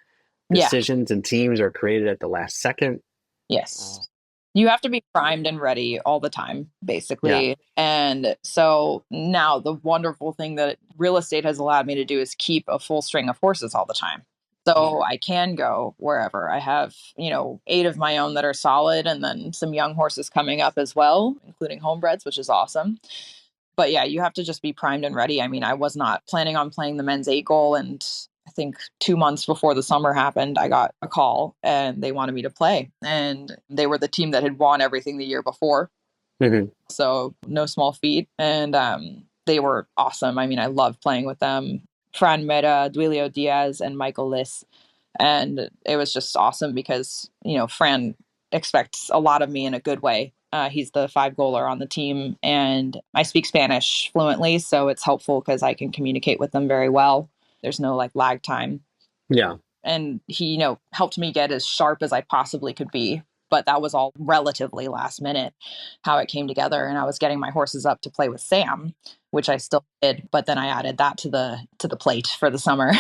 Decisions and teams are created at the last second. Yes. You have to be primed and ready all the time, basically. Yeah. And so now the wonderful thing that real estate has allowed me to do is keep a full string of horses all the time. So I can go wherever. I have, 8 of my own that are solid and then some young horses coming up as well, including homebreds, which is awesome. But yeah, you have to just be primed and ready. I was not planning on playing the men's 8 goal, and I think 2 months before the summer happened, I got a call and they wanted me to play. And they were the team that had won everything the year before. So no small feat. And they were awesome. I loved playing with them. Fran Mera, Duilio Diaz, and Michael Liss. And it was just awesome because, Fran expects a lot of me in a good way. He's the 5-goaler on the team, and I speak Spanish fluently, so it's helpful because I can communicate with them very well. There's no lag time. Yeah. And he, helped me get as sharp as I possibly could be but that was all relatively last minute how it came together. And I was getting my horses up to play with Sam, which I still did, but then I added that to the plate for the summer.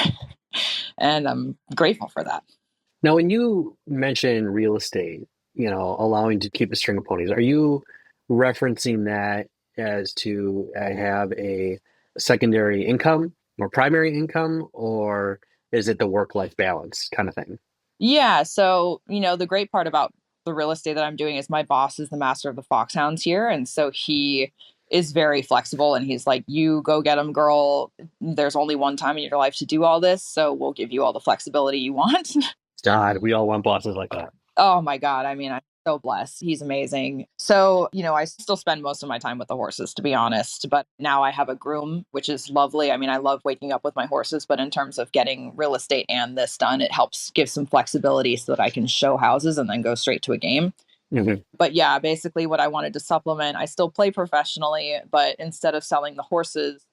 And I'm grateful for that. Now, when you mention real estate, allowing to keep a string of ponies, are you referencing that as to have a secondary income or primary income, or is it the work-life balance kind of thing? Yeah. So, the great part about the real estate that I'm doing is my boss is the master of the foxhounds here. And so he is very flexible and he's like, you go get them, girl. There's only one time in your life to do all this. So we'll give you all the flexibility you want. God, we all want bosses like that. Oh my God. I mean, I'm so blessed. He's amazing. So, I still spend most of my time with the horses, to be honest. But now I have a groom, which is lovely. I mean, I love waking up with my horses, but in terms of getting real estate and this done, it helps give some flexibility so that I can show houses and then go straight to a game. Mm-hmm. But yeah, basically what I wanted to supplement, I still play professionally, but instead of selling the horses,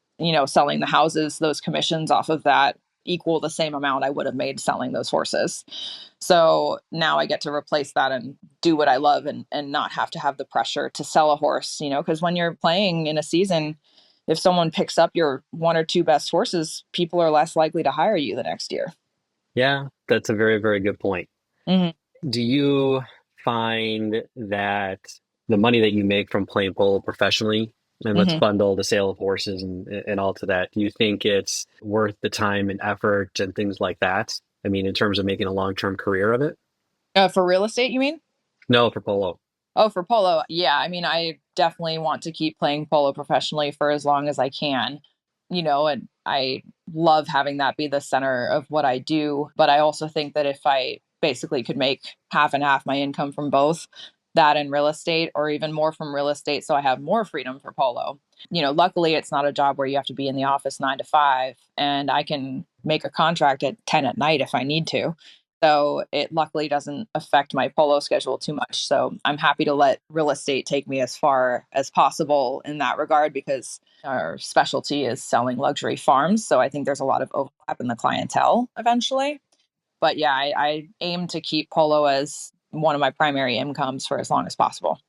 selling the houses, those commissions off of that equal the same amount I would have made selling those horses. So now I get to replace that and do what I love and not have to have the pressure to sell a horse, because when you're playing in a season, if someone picks up your one or two best horses, people are less likely to hire you the next year. Yeah, that's a very, very good point. Mm-hmm. Do you find that the money that you make from playing polo professionally, and let's Mm-hmm. bundle the sale of horses and all to that, do you think it's worth the time and effort and things like that? I mean, in terms of making a long-term career of it? For real estate, you mean? No, for polo. Oh, for polo. Yeah. I mean, I definitely want to keep playing polo professionally for as long as I can, and I love having that be the center of what I do. But I also think that if I basically could make half and half my income from both that and real estate, or even more from real estate, so I have more freedom for polo. Luckily, it's not a job where you have to be in the office 9 to 5, and I can make a contract at 10 at night if I need to. So it luckily doesn't affect my polo schedule too much. So I'm happy to let real estate take me as far as possible in that regard, because our specialty is selling luxury farms. So I think there's a lot of overlap in the clientele eventually. But yeah, I aim to keep polo as one of my primary incomes for as long as possible.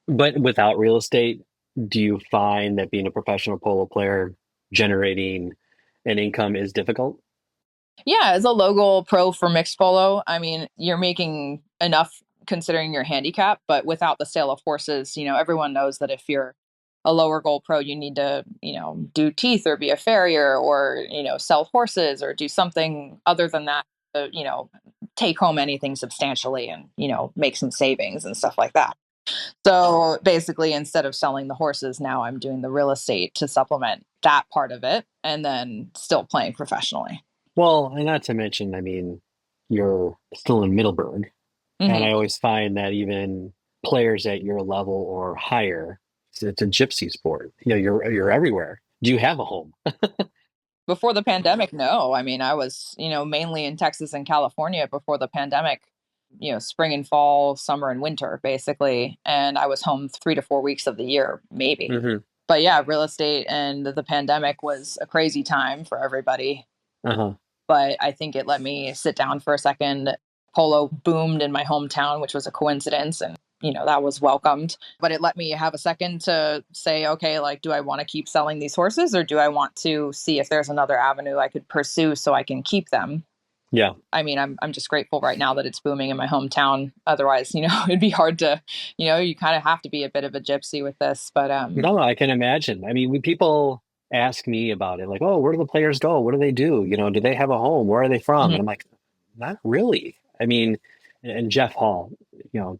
But without real estate, do you find that being a professional polo player, generating an income is difficult? Yeah, as a local pro for mixed polo, I mean, you're making enough considering your handicap, but without the sale of horses, everyone knows that if you're a lower goal pro, you need to, do teeth or be a farrier or, sell horses or do something other than that, to, take home anything substantially and, make some savings and stuff like that. So basically, instead of selling the horses, now I'm doing the real estate to supplement that part of it and then still playing professionally. Well, and not to mention, I mean, you're still in Middleburg, and Mm-hmm. I always find that even players at your level or higher, it's a gypsy sport. You're everywhere. Do you have a home? Before the pandemic, no. I mean, I was, mainly in Texas and California before the pandemic, spring and fall, summer and winter, basically. And I was home 3 to 4 weeks of the year, maybe. Hmm. But yeah, real estate and the pandemic was a crazy time for everybody. Uh-huh. But I think it let me sit down for a second. Polo boomed in my hometown, which was a coincidence. And, that was welcomed. But it let me have a second to say, okay, like, do I want to keep selling these horses or do I want to see if there's another avenue I could pursue so I can keep them? Yeah. I mean, I'm just grateful right now that it's booming in my hometown. Otherwise, it'd be hard to, you kind of have to be a bit of a gypsy with this. But No, I can imagine. I mean, when people ask me about it, like, oh, where do the players go? What do they do? Do they have a home? Where are they from? mhm, And I'm like, not really. I mean, and Jeff Hall,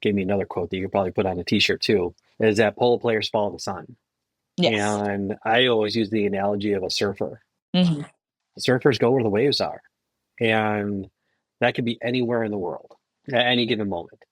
gave me another quote that you could probably put on a t-shirt too, is that polo players follow the sun. yes. And I always use the analogy of a surfer. Hmm. Surfers go where the waves are. And that could be anywhere in the world at any given moment.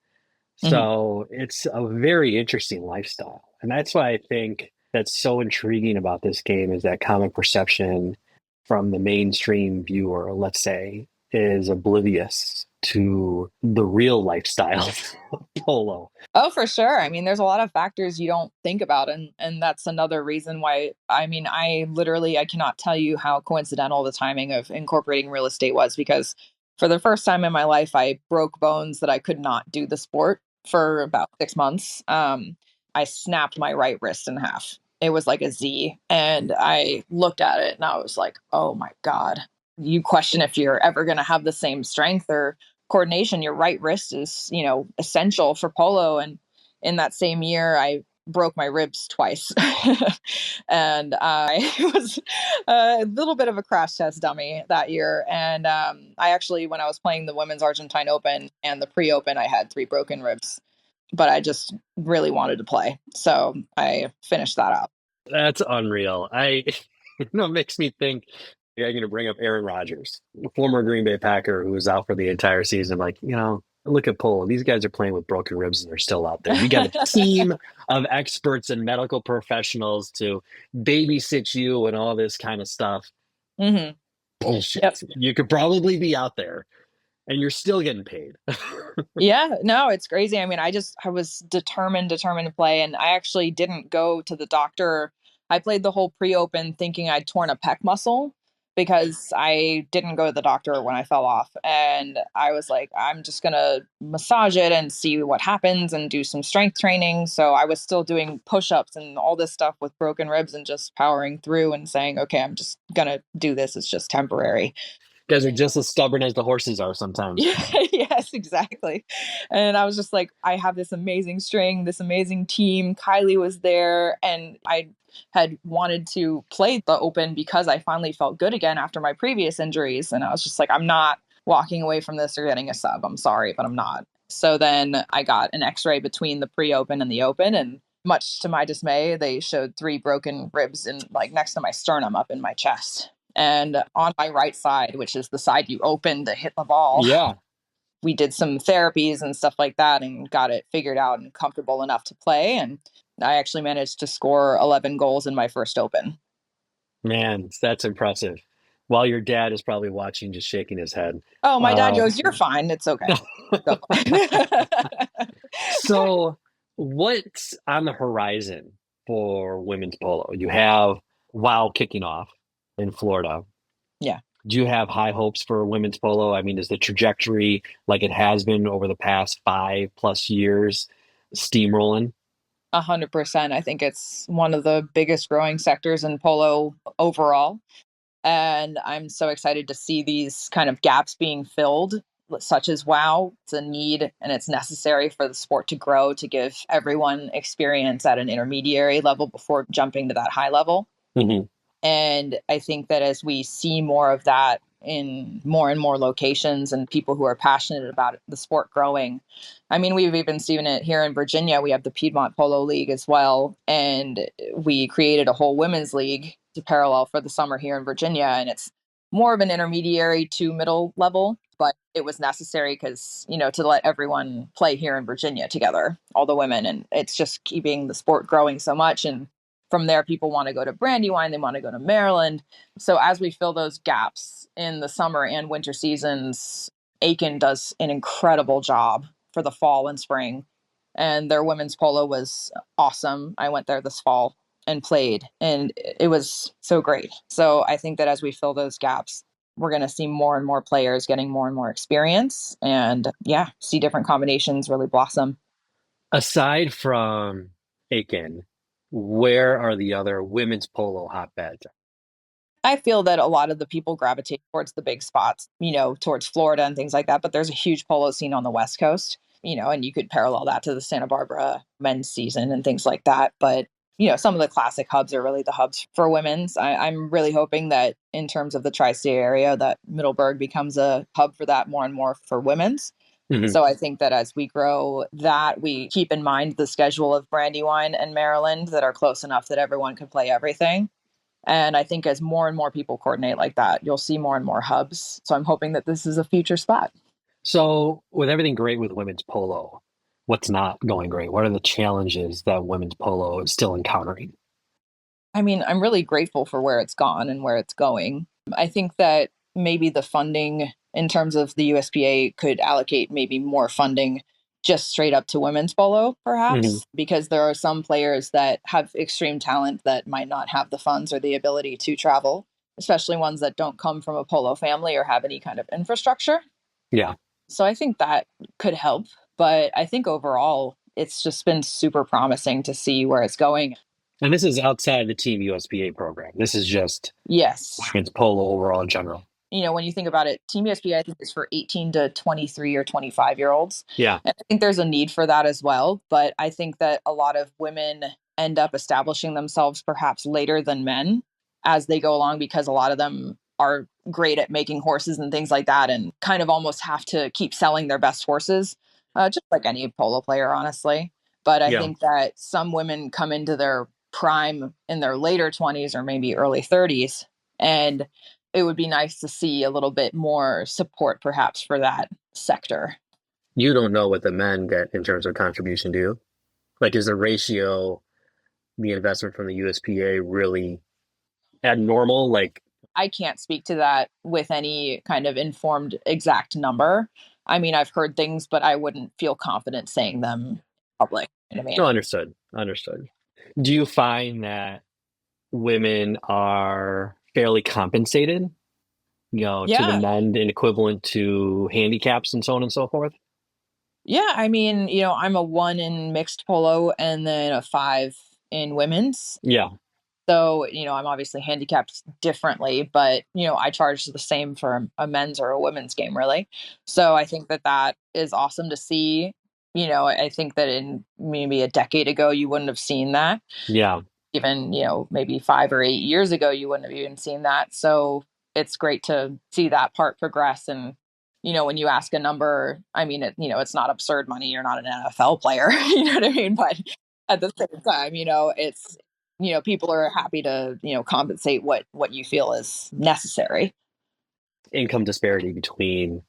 Hmm. So it's a very interesting lifestyle. And that's why I think that's so intriguing about this game is that common perception from the mainstream viewer, let's say, is oblivious to the real lifestyle of polo. Oh, for sure. I mean, there's a lot of factors you don't think about. And that's another reason why, I mean, I cannot tell you how coincidental the timing of incorporating real estate was, because for the first time in my life, I broke bones that I could not do the sport. for about 6 months. I snapped my right wrist in half. It was like a Z. And I looked at it and I was like, oh my God. You question if you're ever going to have the same strength or coordination. Your right wrist is, essential for polo. And in that same year, I broke my ribs twice. And I was a little bit of a crash test dummy that year. And I actually, when I was playing the Women's Argentine Open and the pre-open, I had 3 broken ribs, but I just really wanted to play. So I finished that up. That's unreal. It makes me think. Yeah, I'm going to bring up Aaron Rodgers, former Green Bay Packer, who was out for the entire season. Like, look at Polo. These guys are playing with broken ribs and they're still out there. You got a team of experts and medical professionals to babysit you and all this kind of stuff. Mm-hmm. Bullshit. Yep. You could probably be out there and you're still getting paid. Yeah, no, it's crazy. I mean, I was determined to play. And I actually didn't go to the doctor. I played the whole pre-open thinking I'd torn a pec muscle because I didn't go to the doctor when I fell off. And I was like, I'm just going to massage it and see what happens and do some strength training. So I was still doing push-ups and all this stuff with broken ribs and just powering through and saying, okay, I'm just going to do this. It's just temporary. You guys are just as stubborn as the horses are sometimes. Yes, exactly. And I was just like, I have this amazing string, this amazing team. Kylie was there, and I had wanted to play the Open because I finally felt good again after my previous injuries. And I was just like, I'm not walking away from this or getting a sub. I'm sorry, but I'm not. So then I got an x-ray between the pre-open and the Open, and much to my dismay, they showed 3 broken ribs in like next to my sternum up in my chest. And on my right side, which is the side you open to hit the ball, Yeah. we did some therapies and stuff like that and got it figured out and comfortable enough to play. And I actually managed to score 11 goals in my first Open. Man, that's impressive. While your dad is probably watching, just shaking his head. Oh, my dad goes, you're fine. It's okay. So, what's on the horizon for women's polo? You have WOW kicking off in Florida. Yeah. Do you have high hopes for women's polo? I mean, is the trajectory like it has been over the past 5+ years steamrolling? 100%. I think it's one of the biggest growing sectors in polo overall. And I'm so excited to see these kind of gaps being filled, such as WOW. It's a need and it's necessary for the sport to grow, to give everyone experience at an intermediary level before jumping to that high level. Mm-hmm. And I think that as we see more of that in more and more locations and people who are passionate about the sport growing, I mean, we've even seen it here in Virginia. We have the Piedmont Polo League as well. And we created a whole women's league to parallel for the summer here in Virginia. And it's more of an intermediary to middle level, but it was necessary because, to let everyone play here in Virginia together, all the women. And it's just keeping the sport growing so much. And from there, people want to go to Brandywine, they want to go to Maryland. So as we fill those gaps in the summer and winter seasons, Aiken does an incredible job for the fall and spring. And their women's polo was awesome. I went there this fall and played, and it was so great. So I think that as we fill those gaps, we're going to see more and more players getting more and more experience and see different combinations really blossom. Aside from Aiken, where are the other women's polo hotbeds? I feel that a lot of the people gravitate towards the big spots, towards Florida and things like that. But there's a huge polo scene on the West Coast, and you could parallel that to the Santa Barbara men's season and things like that. But, some of the classic hubs are really the hubs for women's. I'm really hoping that in terms of the tri-state area, that Middleburg becomes a hub for that more and more for women's. Mm-hmm. So I think that as we grow that, we keep in mind the schedule of Brandywine and Maryland that are close enough that everyone can play everything. And I think as more and more people coordinate like that, you'll see more and more hubs. So I'm hoping that this is a future spot. So with everything great with women's polo, what's not going great? What are the challenges that women's polo is still encountering? I mean, I'm really grateful for where it's gone and where it's going. I think that maybe the funding in terms of the USPA could allocate maybe more funding just straight up to women's polo, perhaps, because there are some players that have extreme talent that might not have the funds or the ability to travel, especially ones that don't come from a polo family or have any kind of infrastructure. Yeah. So I think that could help. But I think overall, it's just been super promising to see where it's going. And this is outside the Team USPA program. This is just Yes. women's polo overall in general. When you think about it, Team USPA, I think, is for 18 to 23 or 25-year-olds. Yeah. And I think there's a need for that as well. But I think that a lot of women end up establishing themselves perhaps later than men as they go along, because a lot of them are great at making horses and things like that, and kind of almost have to keep selling their best horses, just like any polo player, honestly. But I think that some women come into their prime in their later 20s or maybe early 30s, and it would be nice to see a little bit more support perhaps for that sector. You don't know what the men get in terms of contribution, do you? Like, is the ratio, the investment from the USPA really abnormal? Like, I can't speak to that with any kind of informed exact number. I mean, I've heard things, but I wouldn't feel confident saying them in public. You know what I mean? no, understood. Do you find that women are fairly compensated, to the men in equivalent to handicaps and so on and so forth? Yeah, I mean, I'm a 1 in mixed polo and then a 5 in women's. Yeah. So, I'm obviously handicapped differently, but, I charge the same for a men's or a women's game, really. So I think that is awesome to see. I think that in maybe a decade ago, you wouldn't have seen that. Yeah. Even, maybe 5 or 8 years ago, you wouldn't have even seen that. So it's great to see that part progress. And, when you ask a number, I mean, it's not absurd money. You're not an NFL player, you know what I mean? But at the same time, it's, people are happy to, compensate what you feel is necessary. Income disparity between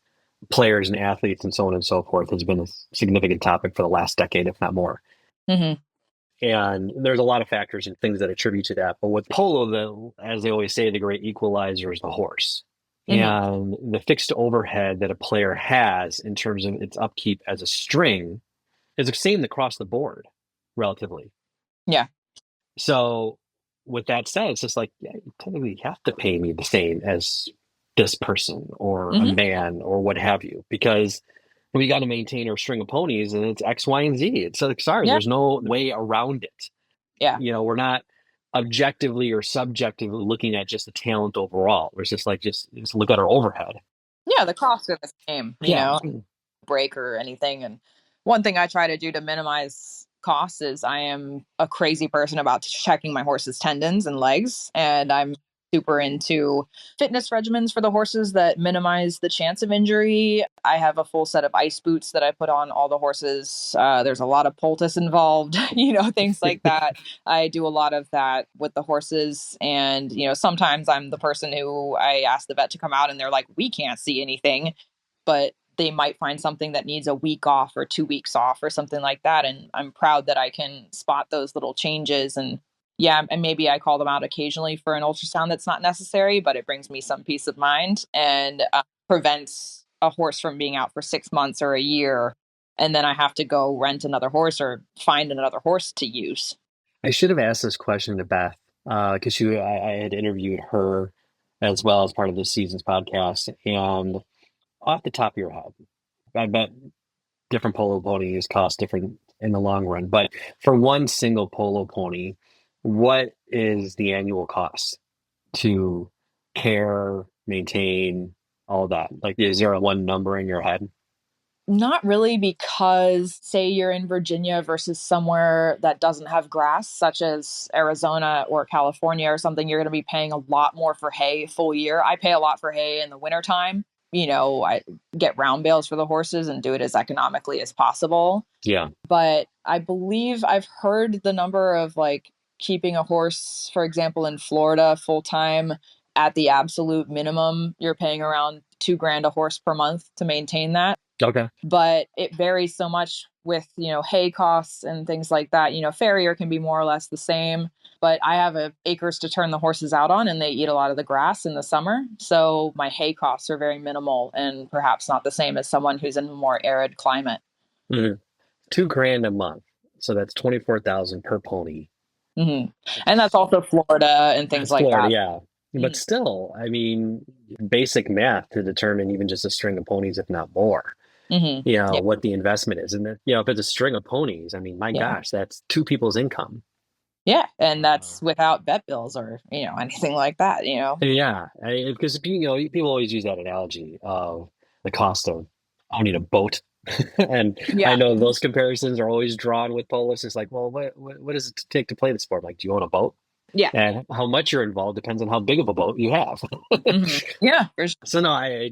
players and athletes and so on and so forth has been a significant topic for the last decade, if not more. Mm-hmm. And there's a lot of factors and things that attribute to that. But with polo, as they always say, the great equalizer is the horse. Mm-hmm. And the fixed overhead that a player has in terms of its upkeep as a string is the same across the board, relatively. Yeah. So with that said, it's just like, yeah, you technically have to pay me the same as this person or a man or what have you, because we got to maintain our string of ponies and it's X, Y, and Z. It's like, sorry, there's no way around it. Yeah. We're not objectively or subjectively looking at just the talent overall. It's just like, just look at our overhead. Yeah. The costs are the same, break or anything. And one thing I try to do to minimize costs is I am a crazy person about checking my horse's tendons and legs. And I'm super into fitness regimens for the horses that minimize the chance of injury. I have a full set of ice boots that I put on all the horses. There's a lot of poultice involved, things like that. I do a lot of that with the horses. And, sometimes I'm the person who I ask the vet to come out and they're like, we can't see anything, but they might find something that needs a week off or 2 weeks off or something like that. And I'm proud that I can spot those little changes. And maybe I call them out occasionally for an ultrasound that's not necessary, but it brings me some peace of mind and prevents a horse from being out for 6 months or a year. And then I have to go rent another horse or find another horse to use. I should have asked this question to Beth because I had interviewed her as well as part of this season's podcast. And off the top of your head, I bet different polo ponies cost different in the long run. But for one single polo pony, what is the annual cost to care, maintain, all that? Like, is there one number in your head? Not really, because say you're in Virginia versus somewhere that doesn't have grass, such as Arizona or California or something, you're going to be paying a lot more for hay full year. I pay a lot for hay in the wintertime. I get round bales for the horses and do it as economically as possible. Yeah. But I believe I've heard the number of like keeping a horse, for example, in Florida full time at the absolute minimum, you're paying around $2,000 a horse per month to maintain that. Okay. But it varies so much with, hay costs and things like that. Farrier can be more or less the same, but I have acres to turn the horses out on and they eat a lot of the grass in the summer. So my hay costs are very minimal and perhaps not the same as someone who's in a more arid climate. Mm-hmm. $2,000 a month. So that's $24,000 per pony. Mm-hmm. And that's also Florida and things like that. Yeah. But still, I mean, basic math to determine even just a string of ponies, if not more. Yeah. what the investment is. And then, if it's a string of ponies, I mean, my Yeah. gosh, that's two people's income. Yeah. And that's without vet bills or, anything like that, Yeah, because people always use that analogy of the cost of owning a boat, and I Yeah. know those comparisons are always drawn with polo. It's like, well, what does it take to play the sport? Like, do you own a boat? Yeah. And how much you're involved depends on how big of a boat you have. Yeah. For sure. So no,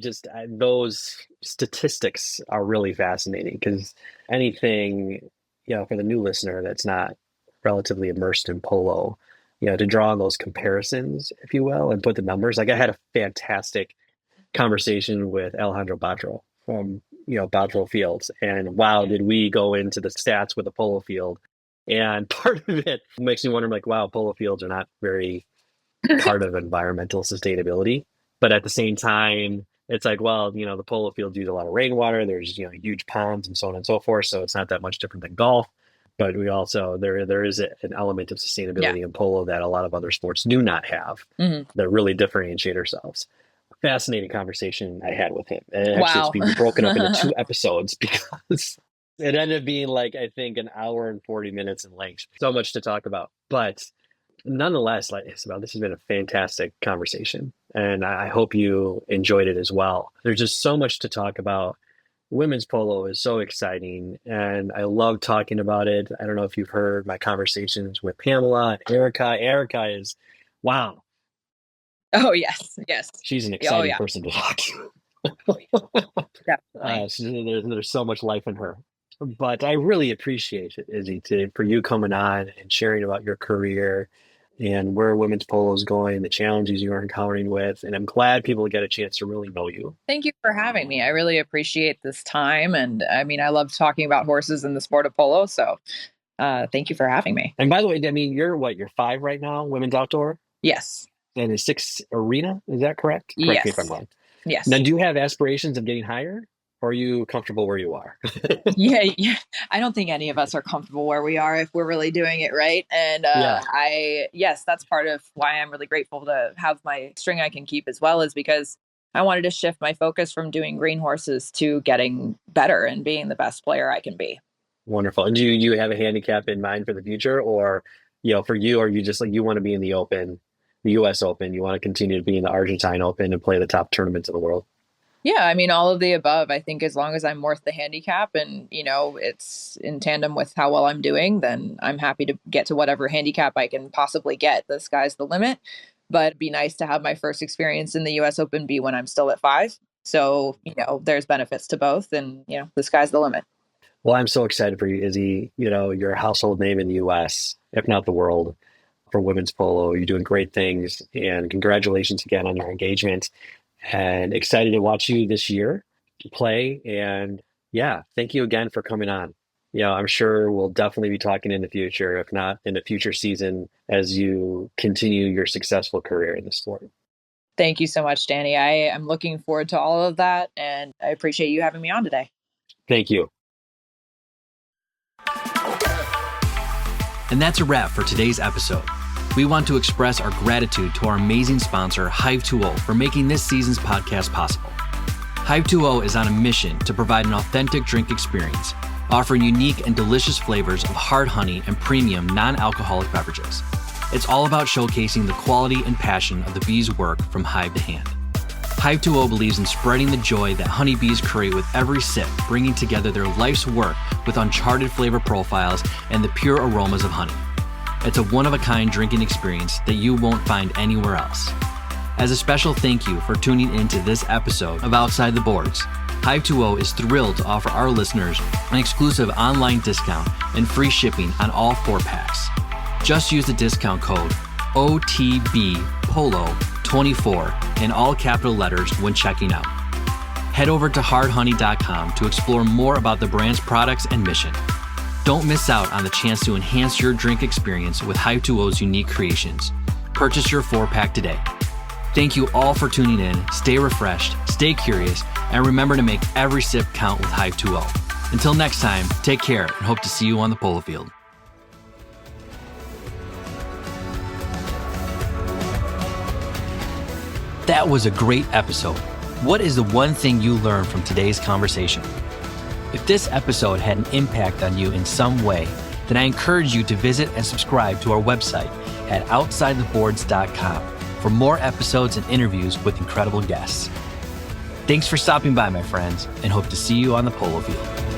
those statistics are really fascinating because anything, for the new listener that's not relatively immersed in polo, to draw on those comparisons, if you will, and put the numbers. Like I had a fantastic conversation with Alejandro Batro from, Batro Fields, and wow, did we go into the stats with a polo field? And part of it makes me wonder, like, wow, polo fields are not very part of environmental sustainability. But at the same time, it's like, well, the polo fields use a lot of rainwater. There's, huge ponds and so on and so forth. So it's not that much different than golf. But we also, there is an element of sustainability in polo that a lot of other sports do not have that really differentiate ourselves. Fascinating conversation I had with him. And actually, it's been broken up into 2 episodes because it ended up being like, I think, an hour and 40 minutes in length. So much to talk about. But nonetheless, like Isabel, this has been a fantastic conversation, and I hope you enjoyed it as well. There's just so much to talk about. Women's polo is so exciting, and I love talking about it. I don't know if you've heard my conversations with Pamela and Erica. Erica is, wow. Oh, yes. Yes. She's an exciting person to talk to. Definitely. There's so much life in her. But I really appreciate it, Izzy, for you coming on and sharing about your career and where women's polo is going, the challenges you're encountering with. And I'm glad people get a chance to really know you. Thank you for having me. I really appreciate this time. And I mean, I love talking about horses in the sport of polo. So thank you for having me. And by the way, I mean, you're 5 right now, women's outdoor? Yes. And it's 6 arena. Is that correct? Correct me if I'm wrong. Yes. Now, do you have aspirations of getting higher? Or are you comfortable where you are? Yeah. I don't think any of us are comfortable where we are if we're really doing it right. And that's part of why I'm really grateful to have my string I can keep as well, is because I wanted to shift my focus from doing green horses to getting better and being the best player I can be. Wonderful. And do you have a handicap in mind for the future? Or, for you, are you just like, you want to be in the Open, the US Open, you want to continue to be in the Argentine Open and play the top tournaments of the world? Yeah, I mean, all of the above. I think as long as I'm worth the handicap and, it's in tandem with how well I'm doing, then I'm happy to get to whatever handicap I can possibly get. The sky's the limit. But it'd be nice to have my first experience in the US Open be when I'm still at 5. So, there's benefits to both, and, the sky's the limit. Well, I'm so excited for you, Izzy. You're a household name in the US, if not the world, for women's polo. You're doing great things, and congratulations again on your engagement. And excited to watch you this year play. And thank you again for coming on. I'm sure we'll definitely be talking in the future, if not in the future season, as you continue your successful career in the sport. Thank you so much, Danny. I am looking forward to all of that, and I appreciate you having me on today. Thank you. And that's a wrap for today's episode. We want to express our gratitude to our amazing sponsor, Hive 2.0, for making this season's podcast possible. Hive 2.0 is on a mission to provide an authentic drink experience, offering unique and delicious flavors of hard honey and premium non-alcoholic beverages. It's all about showcasing the quality and passion of the bees' work from hive to hand. Hive 2.0 believes in spreading the joy that honeybees create with every sip, bringing together their life's work with uncharted flavor profiles and the pure aromas of honey. It's a one-of-a-kind drinking experience that you won't find anywhere else. As a special thank you for tuning into this episode of Outside the Boards, Hive 2.0 is thrilled to offer our listeners an exclusive online discount and free shipping on all 4-packs. Just use the discount code OTBPOLO24 in all capital letters when checking out. Head over to hardhoney.com to explore more about the brand's products and mission. Don't miss out on the chance to enhance your drink experience with Hive 2.0's unique creations. Purchase your 4-pack today. Thank you all for tuning in. Stay refreshed, stay curious, and remember to make every sip count with Hive 2.0. Until next time, take care and hope to see you on the polo field. That was a great episode. What is the one thing you learned from today's conversation? If this episode had an impact on you in some way, then I encourage you to visit and subscribe to our website at outsidetheboards.com for more episodes and interviews with incredible guests. Thanks for stopping by, my friends, and hope to see you on the polo field.